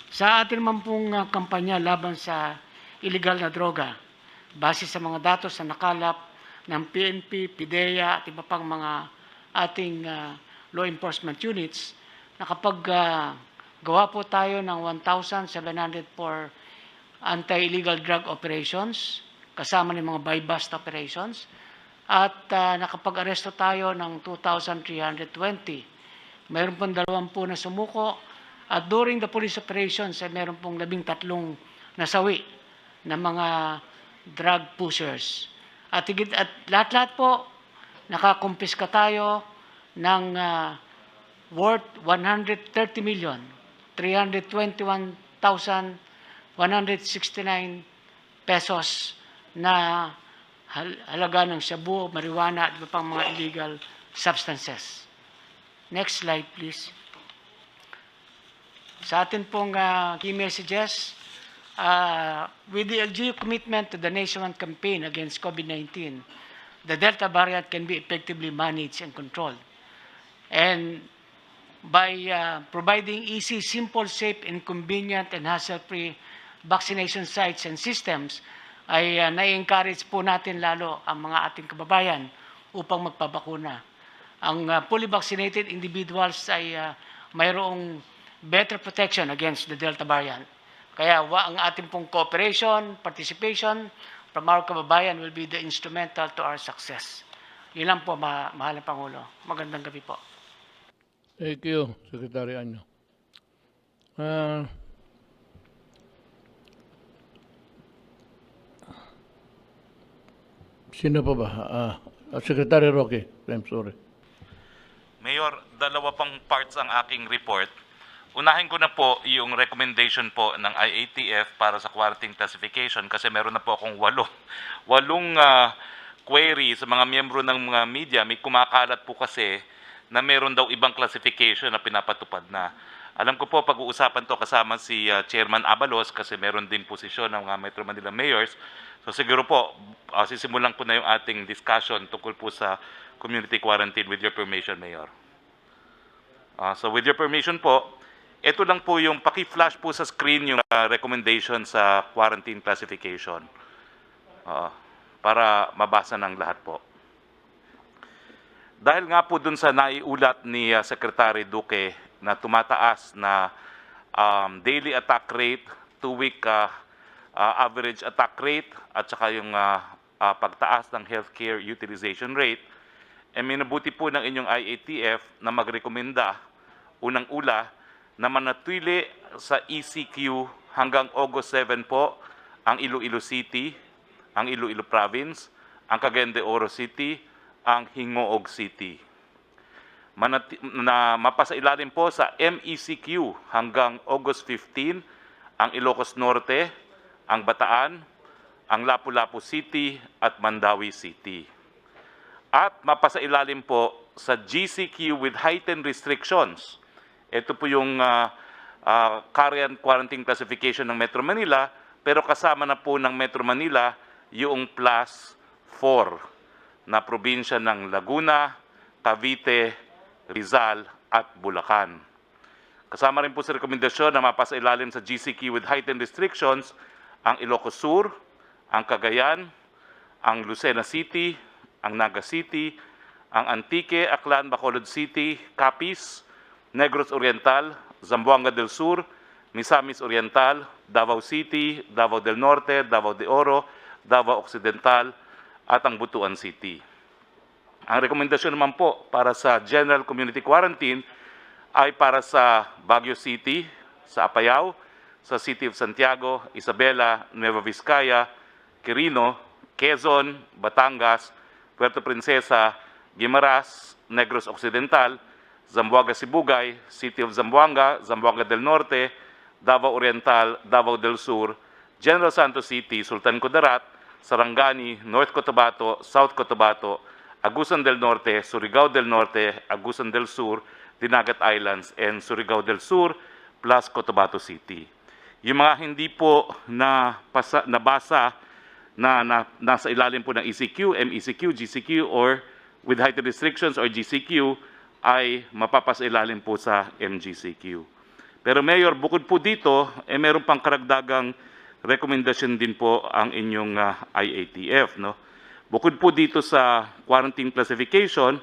Sa atin naman pong kampanya laban sa illegal na droga, base sa mga datos na nakalap ng PNP, PIDEA at iba pang mga ating law enforcement units, gawa po tayo ng 1,704 anti-illegal drug operations, kasama ng mga buy-bust operations, at nakapag-aresto tayo ng 2,320. Mayroon pong 20 na sumuko, at during the police operations ay mayroon pong 13 nasawi na mga drug pushers. At lahat-lahat po, nakakumpiska tayo ng worth 130,321,169 pesos na halaga ng shabu, marijuana at iba pang mga illegal substances. Next slide, please. Sa atin pong key messages, with the LGU commitment to the nationwide campaign against COVID-19, the Delta variant can be effectively managed and controlled. And by providing easy, simple, safe, and convenient and hassle-free vaccination sites and systems, ay na-encourage po natin lalo ang mga ating kababayan upang magpabakuna. Ang fully vaccinated individuals ay mayroong better protection against the Delta variant. Kaya ang ating pong cooperation, participation from our kababayan will be the instrumental to our success. Yun lang po, mahal na Pangulo. Magandang gabi po. Thank you, Secretary Anyo. Sino pa ba? Secretary Roque. I'm sorry. Mayor, dalawa pang parts ang aking report. Unahin ko na po yung recommendation po ng IATF para sa quarantine classification kasi meron na po akong walong query sa mga miyembro ng mga media. May kumakalat po kasi na meron daw ibang classification na pinapatupad na. Alam ko po, pag-uusapan to kasama si Chairman Abalos kasi meron din posisyon ng mga Metro Manila mayors. So siguro po, sisimulan ko na yung ating discussion tungkol po sa community quarantine with your permission, Mayor. So with your permission po, ito lang po yung paki-flash po sa screen yung recommendation sa quarantine classification para mabasa ng lahat po. Dahil nga po dun sa naiulat ni Secretary Duque na tumataas na daily attack rate, 2-week average attack rate, at saka yung pagtaas ng healthcare utilization rate, minabuti po ng inyong IATF na magrekomenda unang-ula na manatili sa ECQ hanggang August 7 po ang Iloilo City, ang Iloilo Province, ang Cagayan de Oro City, ang Hingoog City. Mapasailalim po sa MECQ hanggang August 15 ang Ilocos Norte, ang Bataan, ang Lapu-Lapu City at Mandawi City. At mapasailalim po sa GCQ with heightened restrictions. Ito po yung current quarantine classification ng Metro Manila, pero kasama na po ng Metro Manila yung plus 4 na probinsya ng Laguna, Cavite, Rizal at Bulacan. Kasama rin po sa rekomendasyon na mapasailalim sa GCQ with heightened restrictions ang Ilocos Sur, ang Cagayan, ang Lucena City, ang Naga City, ang Antique, Aklan, Bacolod City, Capiz, Negros Oriental, Zamboanga del Sur, Misamis Oriental, Davao City, Davao del Norte, Davao de Oro, Davao Occidental, at ang Butuan City. Ang rekomendasyon naman po para sa General Community Quarantine ay para sa Baguio City, sa Apayao, sa City of Santiago, Isabela, Nueva Vizcaya, Quirino, Quezon, Batangas, Puerto Princesa, Guimaras, Negros Occidental, Zamboanga Sibugay, City of Zamboanga, Zamboanga del Norte, Davao Oriental, Davao del Sur, General Santos City, Sultan Kudarat, Sarangani, North Cotabato, South Cotabato, Agusan del Norte, Surigao del Norte, Agusan del Sur, Dinagat Islands, and Surigao del Sur, plus Cotabato City. Yung mga hindi po nabasa nasa ilalim po ng ECQ, MECQ, GCQ, or with heightened restrictions or GCQ, ay mapapasa ilalim po sa MGCQ. Pero Mayor, bukod po dito, meron pang karagdagang rekomendasyon din po ang inyong IATF. No? Bukod po dito sa quarantine classification,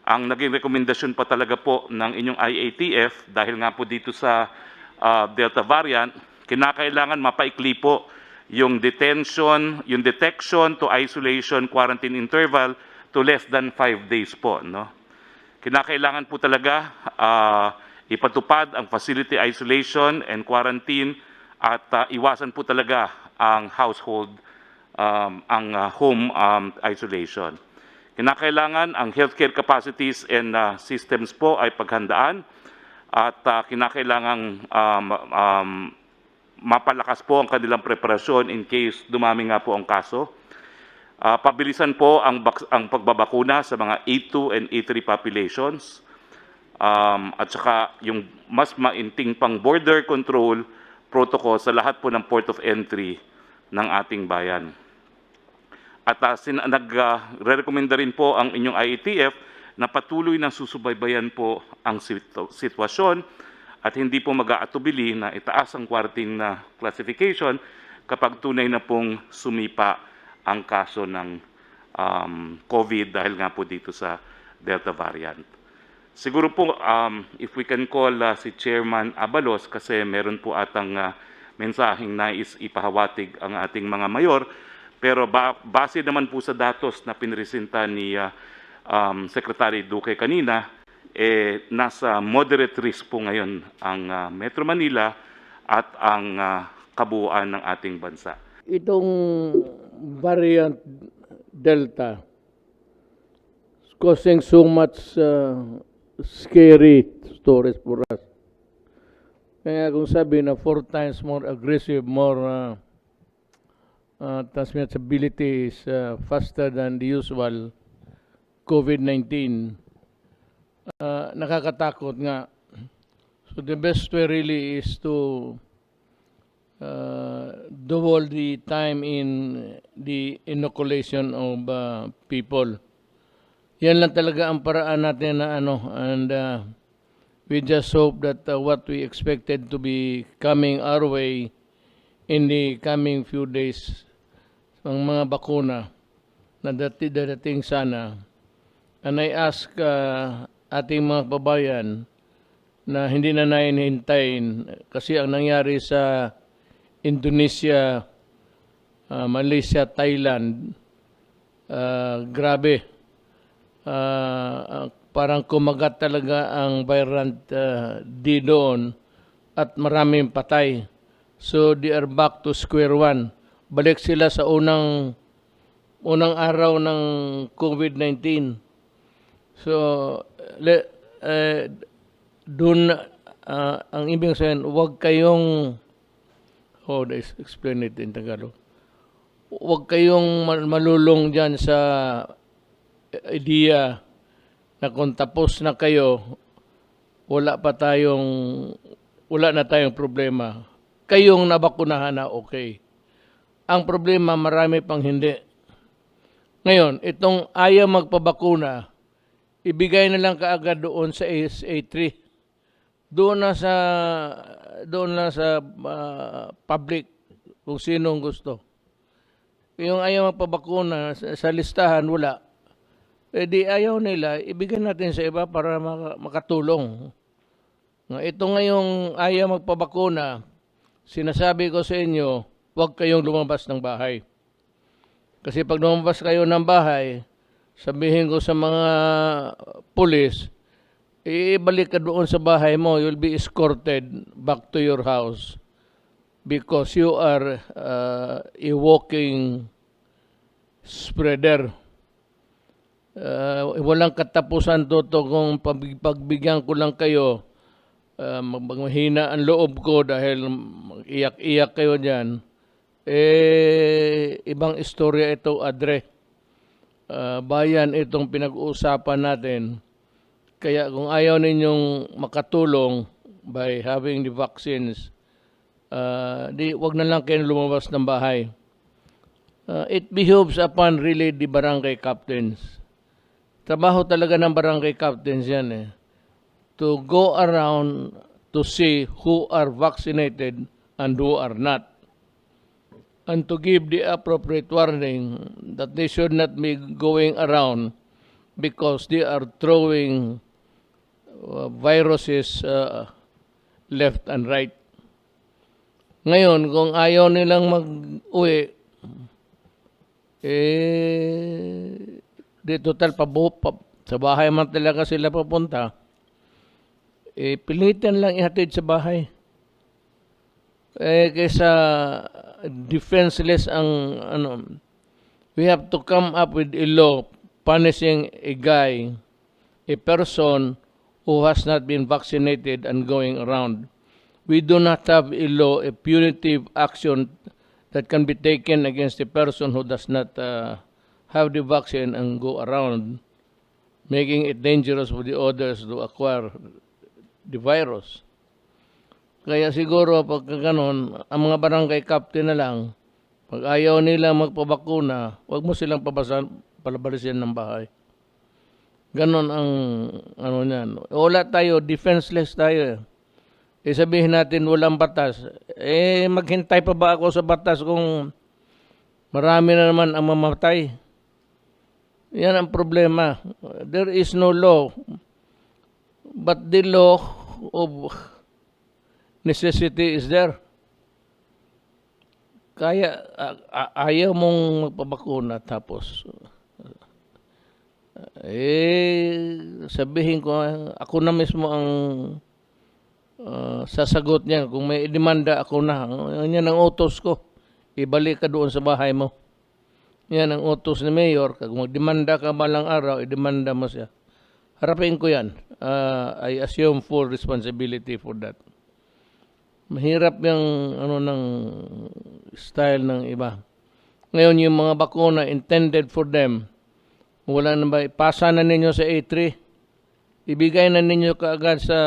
ang naging rekomendasyon pa talaga po ng inyong IATF, dahil nga po dito sa Delta variant, kinakailangan mapaikli po yung detention, yung detection to isolation quarantine interval to less than 5 days po. No? Kinakailangan po talaga ipatupad ang facility isolation and quarantine at iwasan po talaga ang household, ang home isolation. Kinakailangan ang healthcare capacities and systems po ay paghandaan at kinakailangang mapalakas po ang kanilang preparasyon in case dumami nga po ang kaso. Pabilisan po ang pagbabakuna sa mga A2 and A3 populations. At saka yung mas mainting pang border control protocol sa lahat po ng port of entry ng ating bayan. At nagre-recommenda rin po ang inyong IATF na patuloy na susubaybayan po ang sitwasyon at hindi po mag-aatubili na itaas ang quarantine na classification kapag tunay na pong sumipa ang kaso ng COVID dahil nga po dito sa Delta variant. Siguro po, if we can call si Chairman Abalos kasi meron po atang mensaheng nais ipahawatig ang ating mga mayor, pero base naman po sa datos na pinresinta ni Secretary Duque kanina, nasa moderate risk po ngayon ang Metro Manila at ang kabuuan ng ating bansa. Itong variant Delta is causing so much scary stories for us. Kaya kung sabi na 4 times more aggressive, more transmissibility is faster than the usual COVID-19, nakakatakot nga. So the best way really is to double the time in the inoculation of people. Yan lang talaga ang paraan natin na and we just hope that what we expected to be coming our way in the coming few days, ang mga bakuna na dadating sana. And I ask ating mga kababayan na hindi na hintayin kasi ang nangyari sa Indonesia, Malaysia, Thailand, grabe. Parang kumagat talaga ang variant D doon at maraming patay. So they are back to square one. Balik sila sa unang araw ng COVID-19. So doon ang ibig sabihin, huwag kayong explain it in Tagalog. Huwag kayong malulong dyan sa idea na kung tapos na kayo, wala na tayong problema. Kayong nabakunahan na okay. Ang problema, marami pang hindi. Ngayon, itong ayaw magpabakuna, ibigay na lang kaagad doon sa SA3. Doon na sa public kung sinong gusto. Yung ayaw magpabakuna sa listahan, wala. Di ayaw nila, ibigay natin sa iba para makatulong. Ito ngayong ayaw magpabakuna, sinasabi ko sa inyo, huwag kayong lumabas ng bahay. Kasi pag lumabas kayo ng bahay, sabihin ko sa mga pulis, ibalik ka doon sa bahay mo, you'll be escorted back to your house because you are a walking spreader. Walang katapusan to kung pagbigyan ko lang kayo mahina ang loob ko dahil iyak-iyak kayo dyan, ibang istorya ito, Adre. Bayan itong pinag-uusapan natin. Kaya kung ayaw ninyong makatulong by having the vaccines, wag na lang kayo lumabas ng bahay. It behoves upon really the barangay captains. Trabaho talaga ng barangay captains yan to go around to see who are vaccinated and who are not. And to give the appropriate warning that they should not be going around because they are throwing viruses left and right. Ngayon, kung ayaw nilang mag-uwi, di total sa bahay man talaga sila papunta, pilitan lang ihatid sa bahay. Kaysa defenseless ang we have to come up with a law punishing a person who has not been vaccinated and going around. We do not have a law, a punitive action that can be taken against a person who does not have the vaccine and go around, making it dangerous for the others to acquire the virus. Kaya siguro pag ganon, ang mga barangay captain na lang, pag ayaw nila magpabakuna, wag mo silang palabalisin ng bahay. Ganon ang niyan. Wala tayo, defenseless tayo. Sabihin natin walang batas. Maghintay pa ba ako sa batas kung marami na naman ang mamatay? Yan ang problema. There is no law. But the law of necessity is there. Kaya ayaw mong magpabakuna tapos sabihin ko ako na mismo ang sasagot niya. Kung may demanda ako na, yan ang utos ko. Ibalik ka doon sa bahay mo. Yan ang utos ni Mayor. Kung magdemanda ka balang araw, idemanda mo siya. Harapin ko yan. I assume full responsibility for that. Mahirap yung ng style ng iba. Ngayon yung mga bakuna intended for them, wala na ba, ipasa na ninyo sa A3. Ibigay na ninyo kaagad sa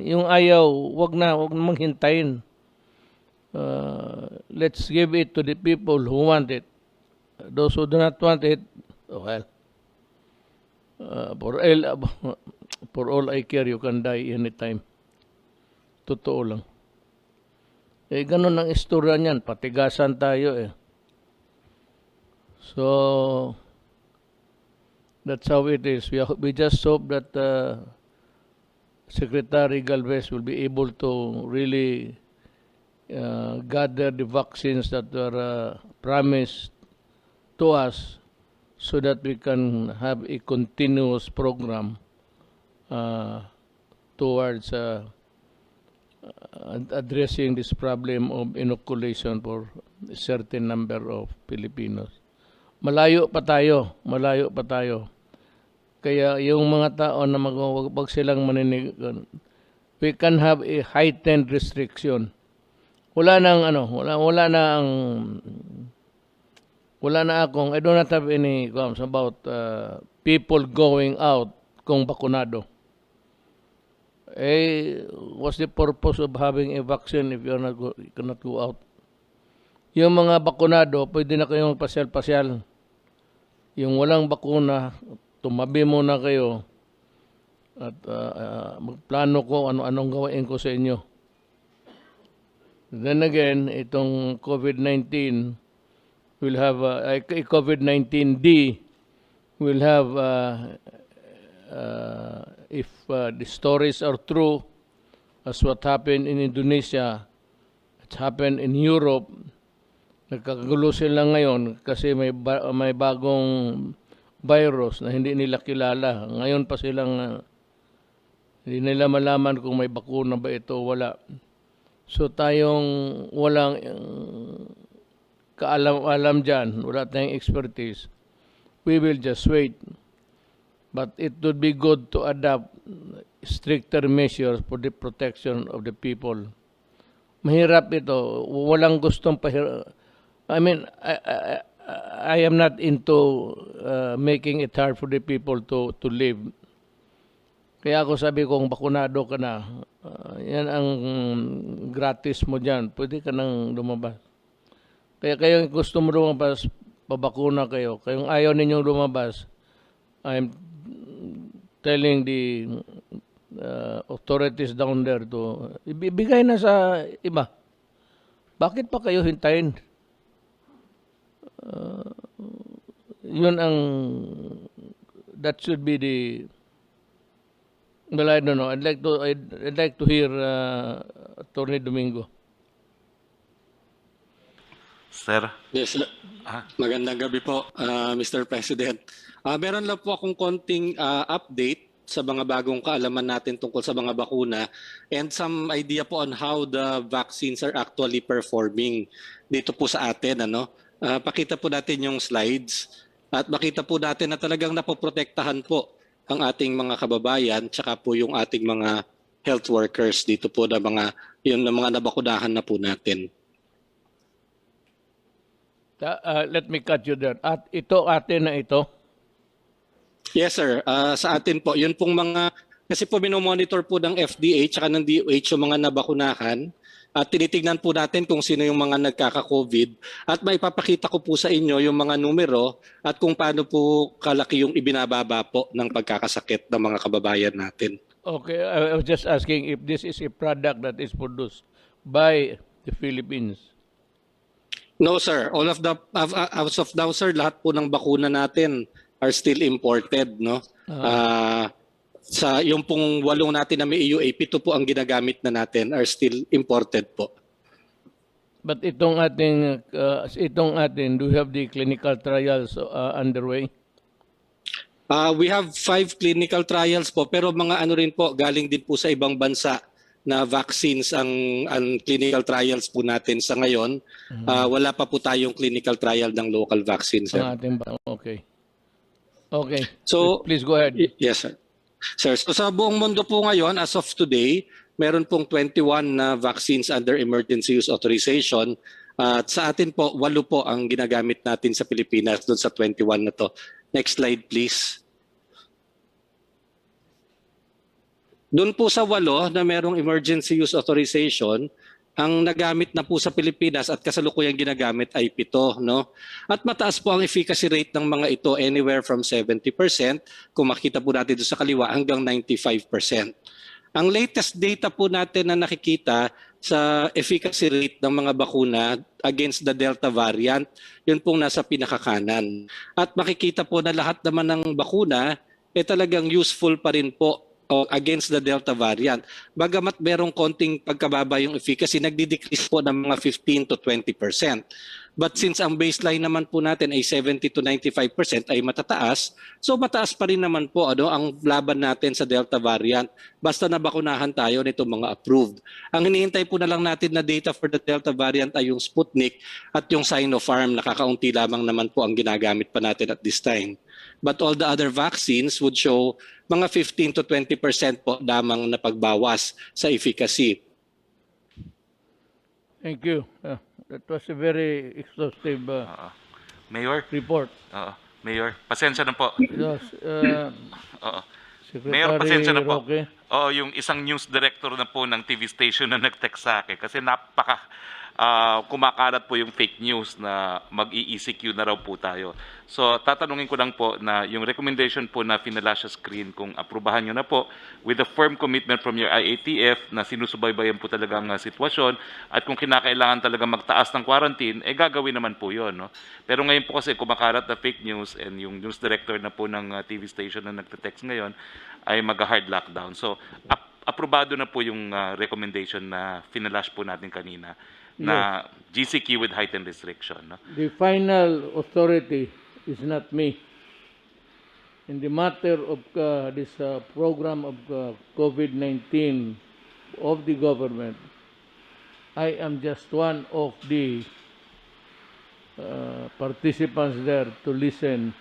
yung ayaw, wag na manghintayin. Let's give it to the people who want it. Those who do not want it, well, for all I care, you can die anytime. Totoo lang. Ganun ang istorya niyan. Patigasan tayo So, that's how it is. We just hope that Secretary Galvez will be able to really gather the vaccines that were promised to us so that we can have a continuous program towards addressing this problem of inoculation for a certain number of Filipinos. Malayo pa tayo. Kaya yung mga tao na wag silang maninig, we can have a heightened restriction. Wala na akong, I do not have any comments about people going out kung bakunado. What's the purpose of having a vaccine if you cannot go out? Yung mga bakunado, pwede na kayong magpasyal-pasyal. Yung walang bakuna, tumabi muna kayo at magplano ko anong gawain ko sa inyo. Then again, itong COVID-19 will have COVID-19D will have if the stories are true, as what happened in Indonesia, it happened in Europe. Nagkakagulo sila ngayon kasi may bagong virus na hindi nila kilala. Ngayon pa silang hindi nila malaman kung may bakuna ba ito o wala. So tayong walang kaalam-alam dyan, wala tayong expertise, we will just wait. But it would be good to adopt stricter measures for the protection of the people. Mahirap ito. Walang gustong I mean, I am not into making it hard for the people to live. Kaya ako sabi kong bakunado ka na, yan ang gratis mo dyan. Pwede ka nang lumabas. Kaya kayo gusto mo lumabas, pabakuna kayo. Kayong ayaw ninyong lumabas, I'm telling the authorities down there to ibigay na sa iba. Bakit pa kayo hintayin? Yun ang that should be the well, I don't know. I'd like to hear Attorney Domingo. Sir? Yes, magandang gabi po, Mr. President. Meron lang po akong konting update sa mga bagong kaalaman natin tungkol sa mga bakuna and some idea po on how the vaccines are actually performing dito po sa atin. Pakita po natin yung slides at makita po natin na talagang napoprotektahan po ang ating mga kababayan tsaka po yung ating mga health workers dito po na mga nabakunahan na po natin. Let me cut you there. At ito atin na ito. Yes sir, sa atin po, yun pong mga, kasi po minomonitor po ng FDA tsaka ng DOH yung mga nabakunahan at tinitignan po natin kung sino yung mga nagkaka-COVID at maipapakita ko po sa inyo yung mga numero at kung paano po kalaki yung ibinababa po ng pagkakasakit ng mga kababayan natin. Okay, I was just asking if this is a product that is produced by the Philippines. No sir, all of the as of now sir, lahat po ng bakuna natin are still imported, no? Sa yung pong 8 natin na may EUA, 7 po ang ginagamit na natin are still imported po. But itong ating do you have the clinical trials underway? We have 5 clinical trials po, pero mga ano rin po, galing din po sa ibang bansa na vaccines ang clinical trials po natin sa ngayon. Wala pa po tayong clinical trial ng local vaccines. Okay. Okay. So, please go ahead. Yes, sir. Sir, so sa buong mundo po ngayon, as of today, meron pong 21 na vaccines under emergency use authorization. At sa atin po, 8 po ang ginagamit natin sa Pilipinas doon sa 21 na to. Next slide, please. Doon po sa 8 na merong emergency use authorization, ang nagamit na po sa Pilipinas at kasalukuyang ginagamit ay 7, no? At mataas po ang efficacy rate ng mga ito, anywhere from 70%, kung makita po natin doon sa kaliwa, hanggang 95%. Ang latest data po natin na nakikita sa efficacy rate ng mga bakuna against the Delta variant, yun pong nasa pinakakanan. At makikita po na lahat naman ng bakuna talagang useful pa rin po against the Delta variant. Bagamat merong konting pagkababa yung efficacy, nagdi-decrease po ng mga 15 to 20%. But since ang baseline naman po natin ay 70 to 95% ay matataas, so mataas pa rin naman po ang laban natin sa Delta variant basta nabakunahan tayo nito mga approved. Ang hinihintay po na lang natin na data for the Delta variant ay yung Sputnik at yung Sinopharm, nakakaunti lamang naman po ang ginagamit pa natin at this time. But all the other vaccines would show mga 15 to 20% po lamang na pagbawas sa efficacy. Thank you. That was a very exhaustive Mayor? report. Mayor, pasensya na po. Yes, Mayor, pasensya na po. Roque. Yung isang news director na po ng TV station na nag-text sa akin kasi kumakalat po yung fake news na mag-ECQ na raw po tayo. So, tatanungin ko lang po na yung recommendation po na finalash sa screen kung aprubahan nyo na po with a firm commitment from your IATF na sinusubaybayan po talaga ang sitwasyon at kung kinakailangan talaga magtaas ng quarantine, gagawin naman po yun. No? Pero ngayon po kasi kumakalat na fake news and yung news director na po ng TV station na nagte-text ngayon ay mag-hard lockdown. So, aprobado na po yung recommendation na finalash po natin kanina na GCQ with heightened restriction. No? The final authority is not me. In the matter of this program of COVID-19 of the government, I am just one of the participants there to listen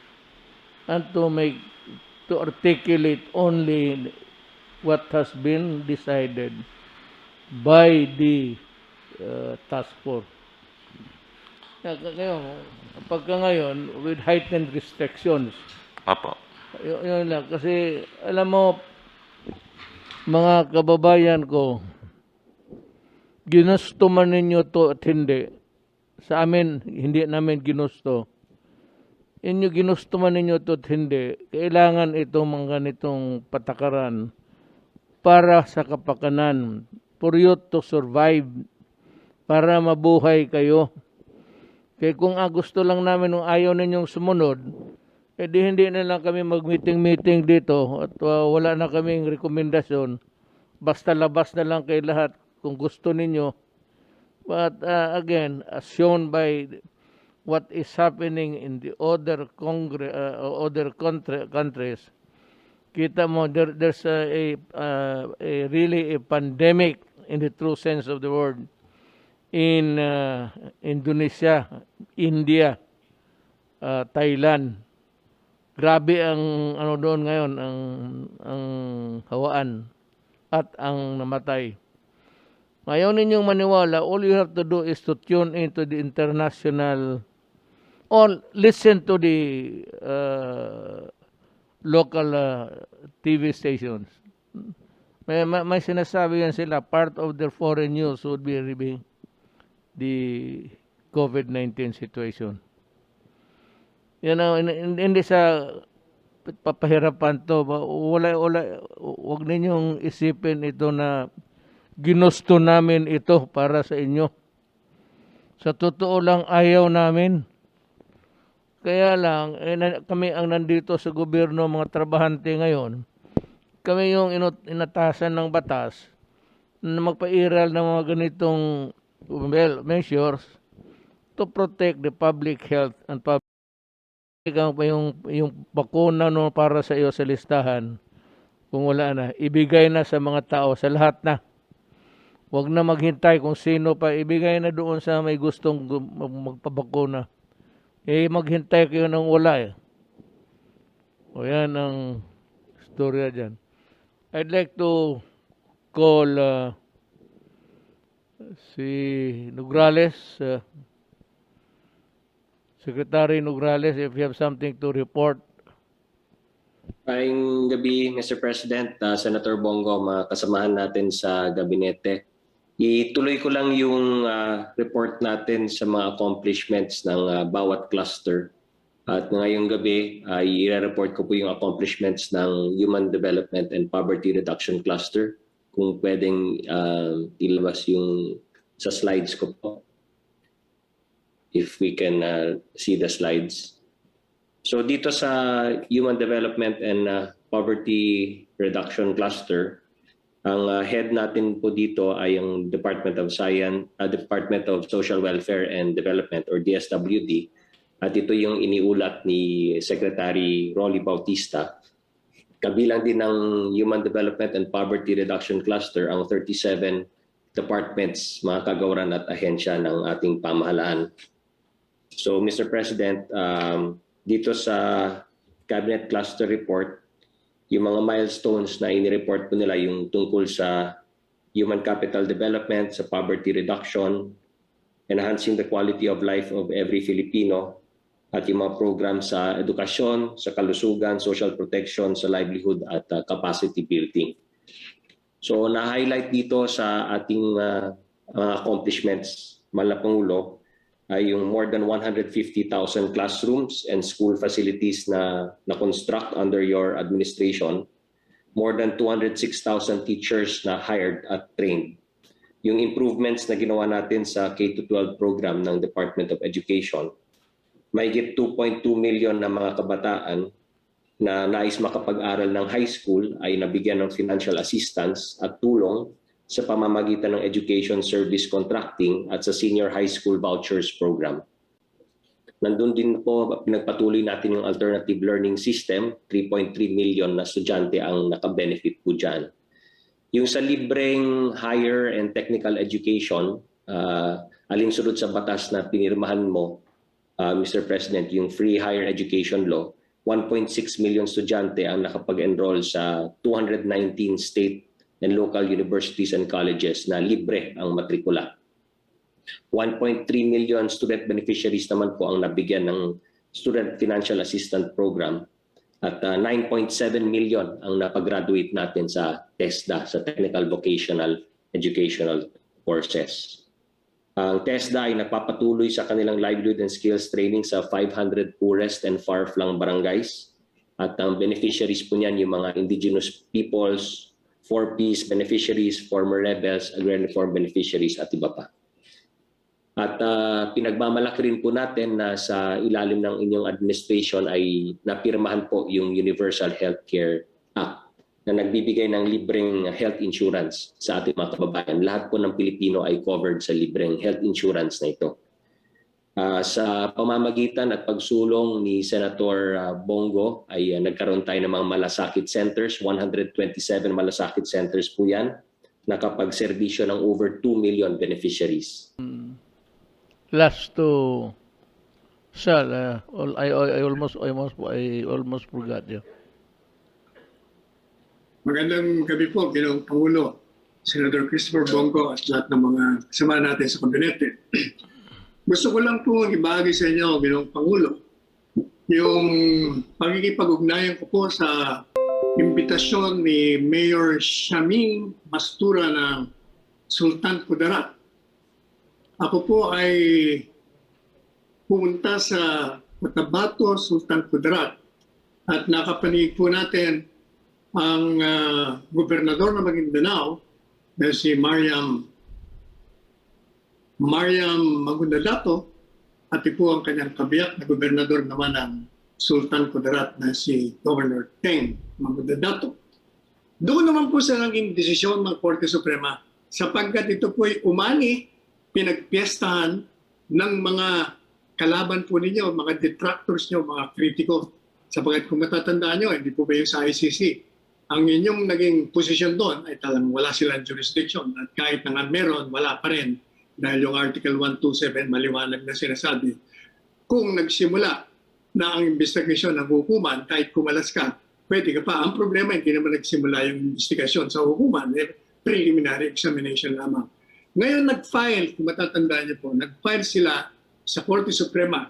and to make to articulate only what has been decided by the task force. Pagka ngayon, with heightened restrictions, Opo. yun lang. Kasi, alam mo, mga kababayan ko, ginusto man ninyo to at hindi. Sa amin, hindi namin ginusto. Inyo ginusto man ninyo to at hindi. Kailangan itong mga ganitong patakaran para sa kapakanan. For you to survive. Para mabuhay kayo. Kaya kung gusto lang namin nung ayaw ninyong sumunod, edi hindi na lang kami mag-meeting-meeting dito at wala na kaming rekomendasyon. Basta labas na lang kay lahat kung gusto ninyo. But again, as shown by what is happening in the other countries, kita mo there's a really a pandemic in the true sense of the word in Indonesia, India, Thailand. Grabe ang ano doon ngayon, ang hawaan at ang namatay. Ngayon ninyong maniwala, all you have to do is to tune into the international or listen to the local TV stations. May sinasabi yan sila, part of their foreign news would be the COVID-19 situation. You know, hindi sa papahirapan to. Huwag ninyong isipin ito na ginusto namin ito para sa inyo. Sa totoo lang, ayaw namin. Kaya lang, kami ang nandito sa gobyerno, mga trabahante ngayon, kami yung inatasan ng batas na magpairal ng mga ganitong measures to protect the public health and public. Yung bakuna no para sa iyo sa listahan, kung wala na, ibigay na sa mga tao, sa lahat na. Huwag na maghintay kung sino pa, ibigay na doon sa may gustong magpabakuna. Maghintay kayo ng wala O yan ang storya dyan. I'd like to call si Nograles, Secretary Nograles, if you have something to report. Maayong gabi, Mr. President, Senator Bongo, mga kasamahan natin sa gabinete. Ituloy ko lang yung report natin sa mga accomplishments ng bawat cluster. At ngayong gabi, i-report ko po yung accomplishments ng Human Development and Poverty Reduction Cluster. Kung pwedeng ilabas yung sa slides ko po. If we can see the slides. So dito sa Human Development and Poverty Reduction Cluster, ang head natin po dito ay ang Department of Social Welfare and Development or DSWD. At ito yung iniulat ni Secretary Rolly Bautista. Kabilang din ng Human Development and Poverty Reduction Cluster ang 37 departments, mga kagawaran at ahensya ng ating pamahalaan. So Mr. President, dito sa Cabinet Cluster Report, yung mga milestones na inireport po nila yung tungkol sa human capital development, sa poverty reduction, enhancing the quality of life of every Filipino, at yung mga program sa edukasyon, sa kalusugan, social protection, sa livelihood at capacity building. So na-highlight dito sa ating mga accomplishments, Mahal na Pangulo, ay yung more than 150,000 classrooms and school facilities na construct under your administration, more than 206,000 teachers na hired at trained. Yung improvements na ginawa natin sa K-12 program ng Department of Education, mahigit 2.2 million na mga kabataan na nais makapag-aral ng high school ay nabigyan ng financial assistance at tulong sa pamamagitan ng Education Service Contracting at sa Senior High School Vouchers Program. Nandun din po, pinagpatuloy natin yung Alternative Learning System, 3.3 million na estudyante ang nakabenefit po dyan. Yung sa libreng higher and technical education, alinsunod sa batas na pinirmahan mo, Mr. President, yung Free Higher Education Law, 1.6 million estudyante ang nakapag-enroll sa 219 state and local universities and colleges na libre ang matrikula. 1.3 million student beneficiaries naman po ang nabigyan ng Student Financial Assistance Program at 9.7 million ang napag-graduate natin sa TESDA, sa Technical Vocational Educational Courses. Ang TESDA ay nagpapatuloy sa kanilang livelihood and skills training sa 500 poorest and far-flung barangays. At ang beneficiaries po niyan yung mga indigenous peoples, 4Ps beneficiaries, former rebels, agrarian reform beneficiaries at iba pa. At pinagmamalaki rin po natin na sa ilalim ng inyong administration ay napirmahan po yung Universal Healthcare Act na nagbibigay ng libreng health insurance sa ating mga kababayan. Lahat po ng Pilipino ay covered sa libreng health insurance na ito. Sa pamamagitan at pagsulong ni Senator Bongo ay nagkaroon tayo ng mga malasakit centers, 127 malasakit centers po yan, nakapagserbisyo ng over 2 million beneficiaries. Last to Sal, I almost forgot you. Magandang gabi po, Ginoong Pangulo, Senator Christopher Bongo at lahat ng mga kasama natin sa kabinete. Gusto ko lang po ibahagi sa inyo, Ginoong Pangulo, yung pagkikipag-ugnayan ko po sa imbitasyon ni Mayor Shaming Mastura ng Sultan Kudarat. Ako po ay pumunta sa Cotabato, Sultan Kudarat at nakapanig po natin ang gobernador ng Maguindanao na si Mariam Magundadato at po ang kanyang kabiyak na gobernador naman ng Sultan Kudarat na si Governor Teng Magundadato. Doon naman po sa naging desisyon ng Korte Suprema sapagkat ito po ay umani pinagpiestahan ng mga kalaban po ninyo, mga detractors nyo, mga kritiko. Sapagkat kung matatandaan nyo, hindi po ba yung sa ICC, ang inyong naging posisyon doon ay talagang wala silang jurisdiction. At kahit na nga meron, wala pa rin. Dahil yung Article 127 maliwanag na sinasabi, kung nagsimula na ang investigasyon ng hukuman, kahit kumalas ka, pwede ka pa. Ang problema, hindi naman nagsimula yung investigasyon sa hukuman, preliminary examination lamang. Ngayon nag-file, kung matatandaan niyo po, nag-file sila sa Korte Suprema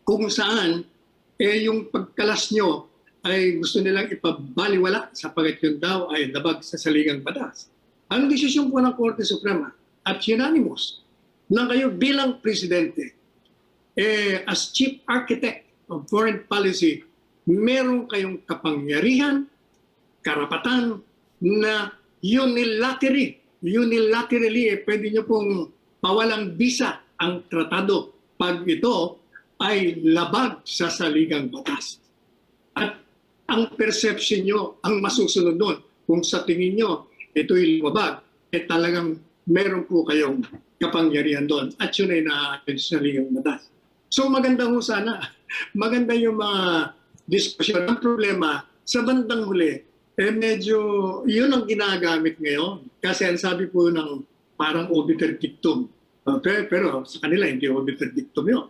kung saan yung pagkalas nyo ay gusto nilang ipabaliwala sapagkat yun daw ay labag sa saligang batas. Ang desisyon po ng Korte Suprema at unanimous na kayo bilang presidente, as chief architect of foreign policy, meron kayong kapangyarihan, karapatan na unilaterally, pwede nyo pong pawalang bisa ang tratado pag ito ay labag sa saligang batas. At ang perception nyo, ang masusunod doon, kung sa tingin nyo ito'y lumabag, talagang meron po kayong kapangyarihan doon. At yun ay naaayon sa saligang batas. So maganda ho sana. Maganda yung mga diskusyon. Ang problema, sa bandang huli, medyo yun ang ginagamit ngayon. Kasi ang sabi po ng parang obiter dictum. Okay? Pero sa kanila hindi obiter dictum yun.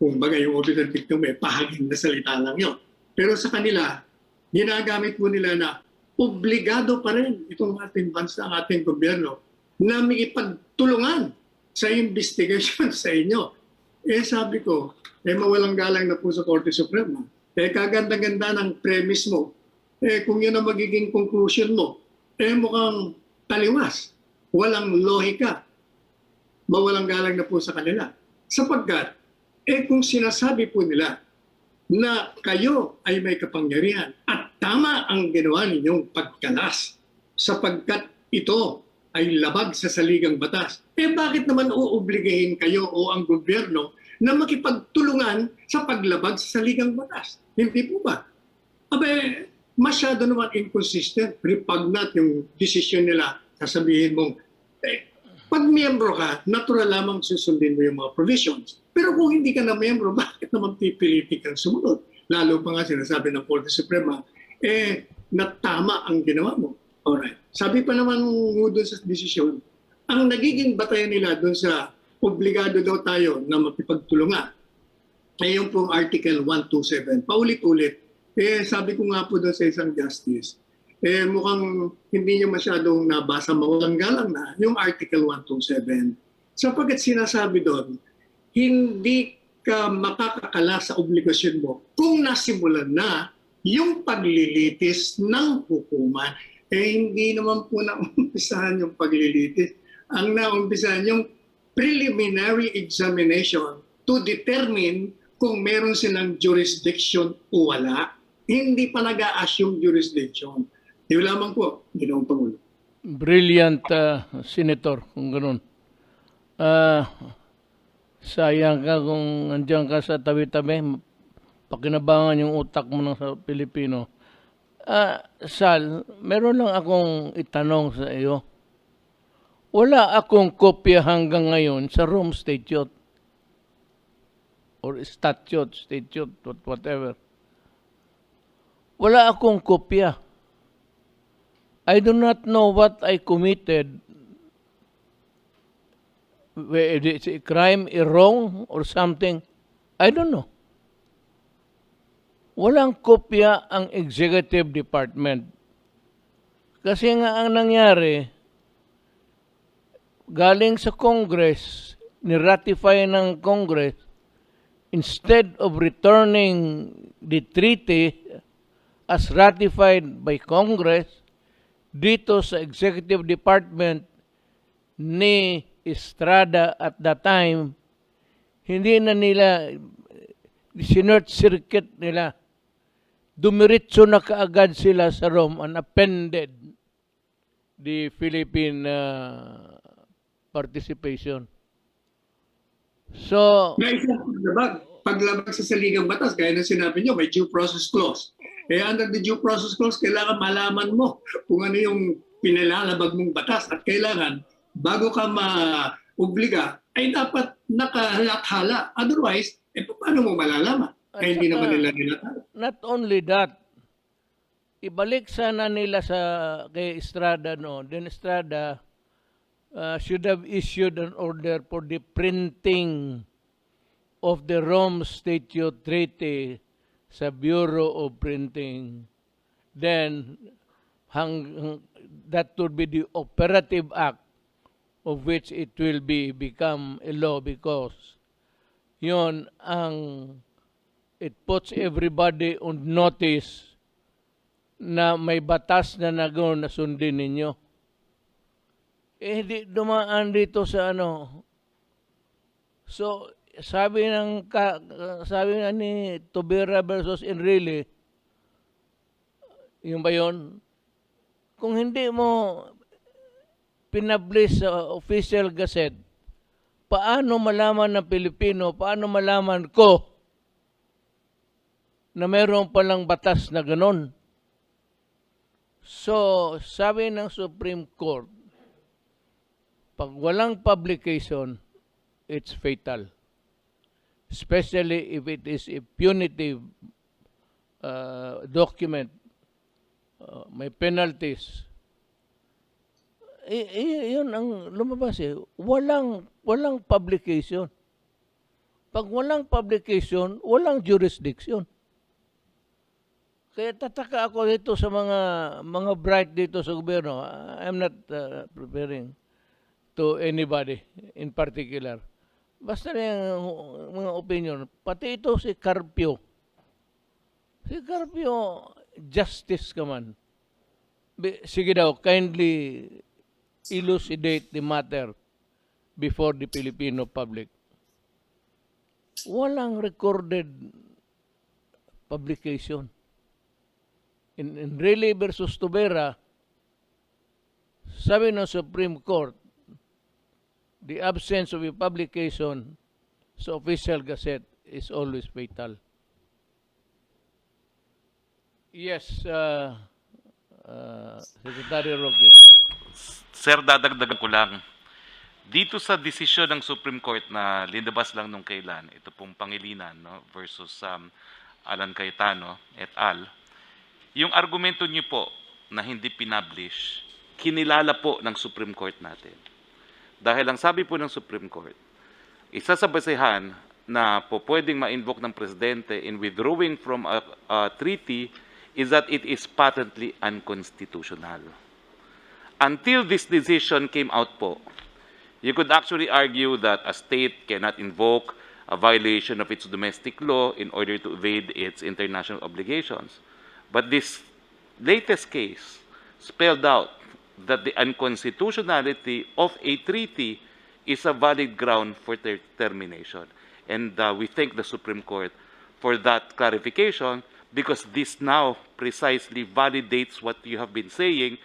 Kung bagay yung obiter dictum pahaging na salita lang yun. Pero sa kanila, ginagamit po nila na obligado pa rin itong ating bansa, ang ating gobyerno na may ipagtulungan sa investigation sa inyo. Sabi ko, mawalang galang na po sa Korte Suprema. Kaganda-ganda ng premise mo. Kung yun ang magiging conclusion mo, mukhang taliwas. Walang lohika. Mawalang galang na po sa kanila. Sapagkat, kung sinasabi po nila na kayo ay may kapangyarihan at tama ang ginawa ninyong pagkalas sapagkat ito ay labag sa saligang batas, bakit naman uobligahin kayo o ang gobyerno na makipagtulungan sa paglabag sa saligang batas? Hindi po ba? Masyado naman inconsistent, repugnant yung decision nila. Sasabihin mong, pag miyembro ka, natural lamang susundin mo yung mga provisions. Pero kung hindi ka na miyembro, bakit naman pipilitin kang sumunod? Lalo pa nga sinasabi ng Korte Suprema, na tama ang ginawa mo. Alright. Sabi pa naman doon sa desisyon, ang nagiging batayan nila doon sa obligado daw tayo na makipagtulungan ay yung pong Article 127. Paulit-ulit. Sabi ko nga po doon sa isang justice, mukhang hindi niya masyadong nabasa, mawalang galang na yung Article 127. Sapagkat sinasabi doon, hindi ka makakakala sa obligasyon mo kung nasimulan na yung paglilitis ng hukuman. Hindi naman po naumpisahan yung paglilitis. Ang naumpisahan yung preliminary examination to determine kung meron silang jurisdiction o wala. Hindi pa nag-a-assume jurisdiction. Yun lamang po, Ginoong Pangulo. Brilliant, Senator, kung ganun. Sayang ka kung nandiyan ka sa tabi-tabi, pakinabangan yung utak mo ng sa Pilipino. Sal, meron lang akong itanong sa iyo. Wala akong kopya hanggang ngayon sa Rome Statute or statute, whatever. Wala akong kopya. I do not know what I committed. Whether it's a crime, a wrong, or something. I don't know. Walang kopya ang executive department. Kasi nga ang nangyari, galing sa Congress, ni-ratify ng Congress, instead of returning the treaty as ratified by Congress, dito sa executive department ni Estrada at that time, hindi na nila, sinert circuit nila, dumiritso na kaagad sila sa Rome and appended the Philippine participation. So, paglabag sa saligang batas, gaya ng sinabi nyo, may due process clause. Under the due process clause, kailangan malaman mo kung ano yung pinalalabag mong batas at kailangan, bago ka ma-obliga, ay dapat nakahalat-hala. Otherwise, paano mo malalaman? Kaya hindi naman nila nilatala. Not only that, ibalik sana nila sa kay Estrada, no? Then Estrada should have issued an order for the printing of the Rome Statute Treaty sa Bureau of Printing. Then, that would be the operative act of which it will become a law because yun it puts everybody on notice na may batas na na sundin ninyo. Hindi dumaan dito sa ano. So, sabi nga ni Tobera versus Enrile, yung ba yun? Kung hindi mo pinablish sa official gazette, paano malaman ng Pilipino, paano malaman ko na mayroon palang batas na ganon? So, sabi ng Supreme Court, pag walang publication, it's fatal. Especially if it is a punitive document, may penalties. Yun ang lumabas eh. Walang publication. Pag walang publication, walang jurisdiction. Kaya tataka ako dito sa mga bright dito sa gobyerno. I'm not preparing to anybody in particular. Basta na yung mga opinion. Pati ito si Carpio. Si Carpio, justice ka man. Sige daw, kindly elucidate the matter before the Filipino public. Walang recorded publication. In Enrile versus Tobera, sabi ng Supreme Court, the absence of a publication sa official gazette is always fatal. Yes, Secretary Roque. Sir, dadagdagan ko lang. Dito sa desisyon ng Supreme Court na linabas lang nung kailan, ito pong Pangilinan versus Alan Cayetano et al., yung argumento niyo po na hindi pinablish, kinilala po ng Supreme Court natin. Dahil ang sabi po ng Supreme Court, isa sa basehan na po pwedeng ma-invoke ng Presidente in withdrawing from a treaty is that it is patently unconstitutional. Until this decision came out po, you could actually argue that a state cannot invoke a violation of its domestic law in order to evade its international obligations. But this latest case spelled out that the unconstitutionality of a treaty is a valid ground for termination. And we thank the Supreme Court for that clarification, because this now precisely validates what you have been saying,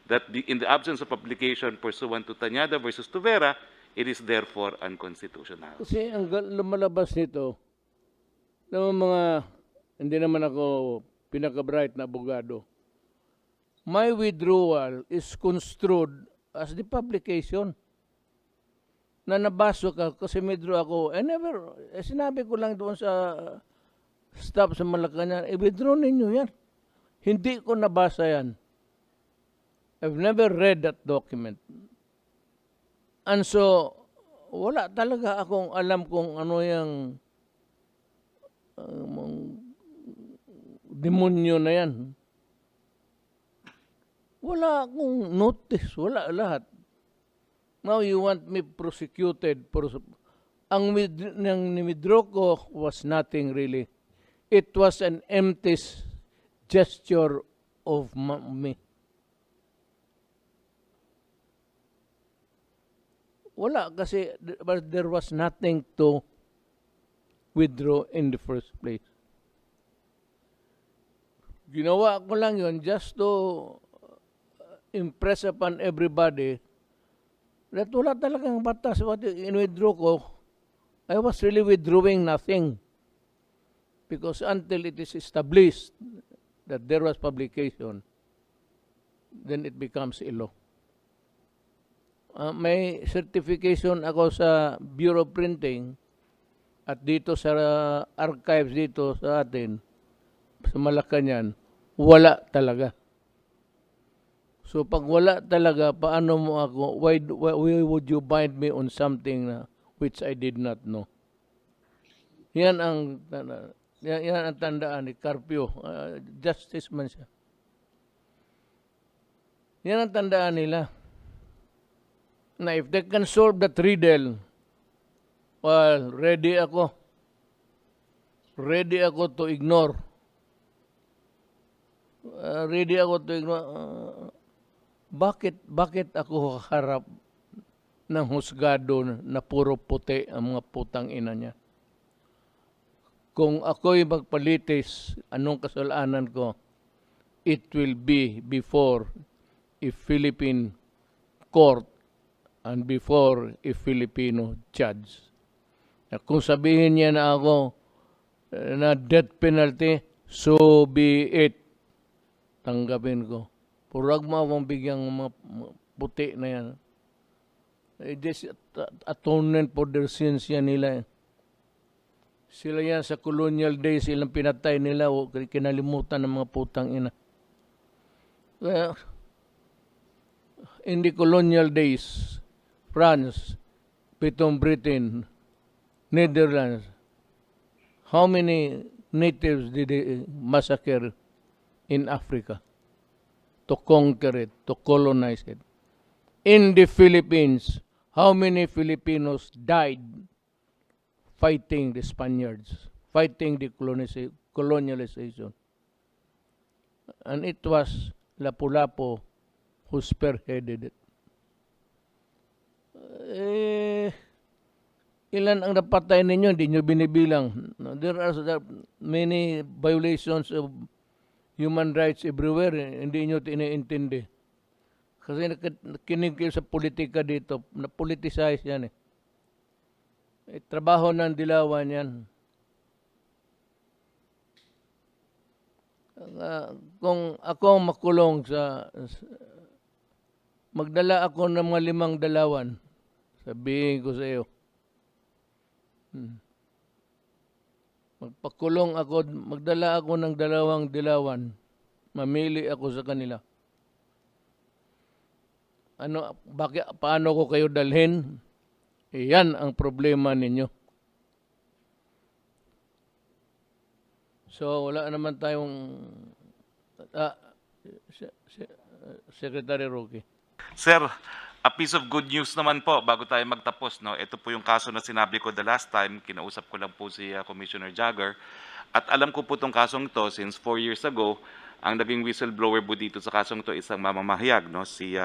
that in the absence of application pursuant to Tañada versus Tuvera, it is therefore unconstitutional. Kasi ang lumalabas nito, ng mga, hindi naman ako pinaka-bright na abogado, my withdrawal is construed as the publication. Na nabasa ka kasi withdraw ako. Sinabi ko lang doon sa staff sa Malacanang, i-withdraw ninyo yan. Hindi ko nabasa yan. I've never read that document. And so, wala talaga akong alam kung ano yung demonyo na yan. Wala akong notice, wala lahat. Now you want me prosecuted for... Ang withdraw ko was nothing really. It was an empty gesture of me. Wala kasi there was nothing to withdraw in the first place. Ginawa ko lang yun just to impress upon everybody that wala talagang batas. What in-withdraw ko, I was really withdrawing nothing. Because until it is established that there was publication, then it becomes a law. May certification ako sa Bureau of Printing at dito sa archives dito sa atin, sa Malacanang, wala talaga. So pag wala talaga, paano mo ako, why would you bind me on something na which I did not know? Yan ang tandaan ni Carpio. Justice man siya. Yan ang tandaan nila. Na if they can solve that riddle, well, ready ako. Ready ako to ignore. Ready ako to ignore. Bakit ako harap ng husgado na puro puti ang mga putang ina niya? Kung ako'y magpalitis, anong kasalanan ko? It will be before a Philippine court and before a Filipino judge. Na kung sabihin niya na ako na death penalty, so be it. Tanggapin ko. Purag mo akong bigyang mga puti na yan. This atonement for their sins yan nila. Sila yan sa colonial days, silang pinatay nila o kinalimutan ng mga putang ina. In the colonial days, France, Britain, Netherlands, how many natives did they massacre in Africa to conquer it, to colonize it? In the Philippines, how many Filipinos died fighting the Spaniards, fighting the colonialization? And it was Lapu-Lapu who spearheaded it. Ilan ang napatay ninyo, hindi nyo binibilang. There are many violations of human rights everywhere, hindi nyo iniintindi. Kasi nakinig kayo sa politika dito, na-politicize yan trabaho ng dilawan yan. Kung ako makulong magdala ako ng mga 5 dalawan, sabihin ko sa iyo, magpakulong ako, magdala ako ng 2 dilawan, mamili ako sa kanila. Paano ko kayo dalhin? Yan ang problema ninyo. So wala naman tayong ah, Secretary Roque. Sir, a piece of good news naman po bago tayo magtapos. No? Ito po yung kaso na sinabi ko the last time. Kinausap ko lang po si Commissioner Jagger. At alam ko po itong kasong ito since 4 years ago. Ang naging whistleblower po dito sa kasong ito isang mamamahayag, no? Si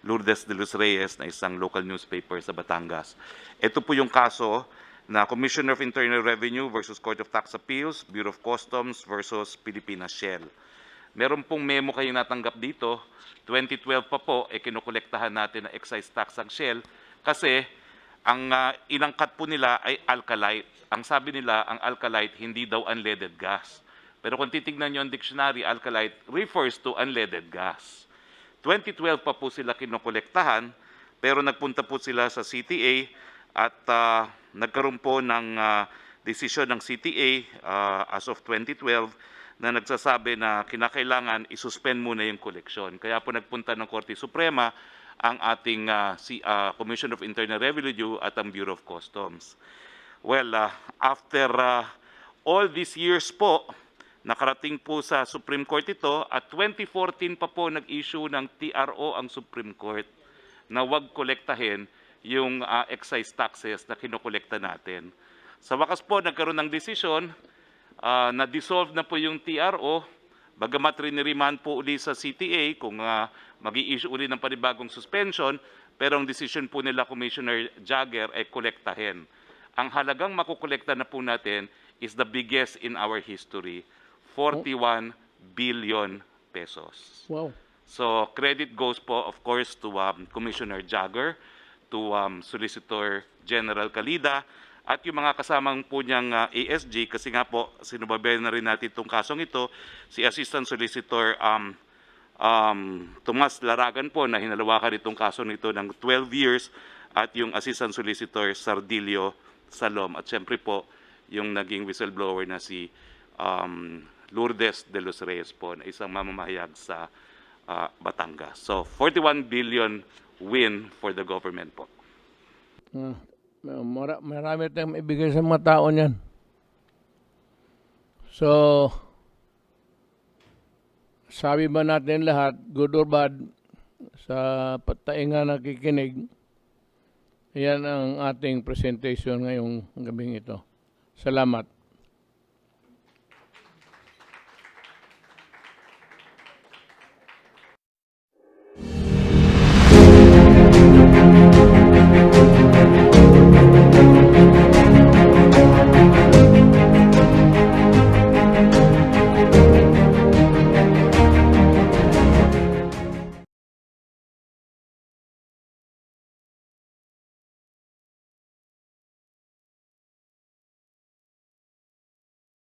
Lourdes de los Reyes na isang local newspaper sa Batangas. Ito po yung kaso na Commissioner of Internal Revenue versus Court of Tax Appeals, Bureau of Customs versus Pilipinas Shell. Meron pong memo kayong natanggap dito, 2012 pa po, kinukolektahan natin na excise tax ang Shell kasi ang inangkat po nila ay alkalite. Ang sabi nila, ang alkalite hindi daw unleaded gas. Pero kung titignan nyo ang dictionary, alkalite refers to unleaded gas. 2012 pa po sila kinukolektahan, pero nagpunta po sila sa CTA at nagkaroon po ng desisyon ng CTA as of 2012 na nagsasabi na kinakailangan isuspend muna yung koleksyon. Kaya po nagpunta ng Korte Suprema ang ating Commission of Internal Revenue at ang Bureau of Customs. Well, after all these years po, nakarating po sa Supreme Court ito at 2014 pa po nag-issue ng TRO ang Supreme Court na huwag kolektahin yung excise taxes na kinokolekta natin. Sa wakas po, nagkaroon ng desisyon, na-dissolve na po yung TRO, bagamat riniriman po uli sa CTA kung mag-i-issue uli ng panibagong suspension, pero ang decision po nila Commissioner Jagger ay kolektahin. Ang halagang makukolekta na po natin is the biggest in our history, 41 billion pesos. Wow. So credit goes po of course to Commissioner Jagger, to Solicitor General Calida, at yung mga kasamang po niyang ASG, kasi nga po, sinubabayan na rin natin itong kasong ito, si Assistant Solicitor Tomas Laragan po, na hinalawakan itong kaso nito ng 12 years, at yung Assistant Solicitor Sardilio Salom, at syempre po, yung naging whistleblower na si Lourdes de los Reyes po, na isang mamamahayag sa Batangas. So, 41 billion win for the government po. Marami tayong ibigay sa mga tao niyan. So, sabi ba natin lahat, good or bad, sa patainga nakikinig, yan ang ating presentation ngayong gabing ito. Salamat.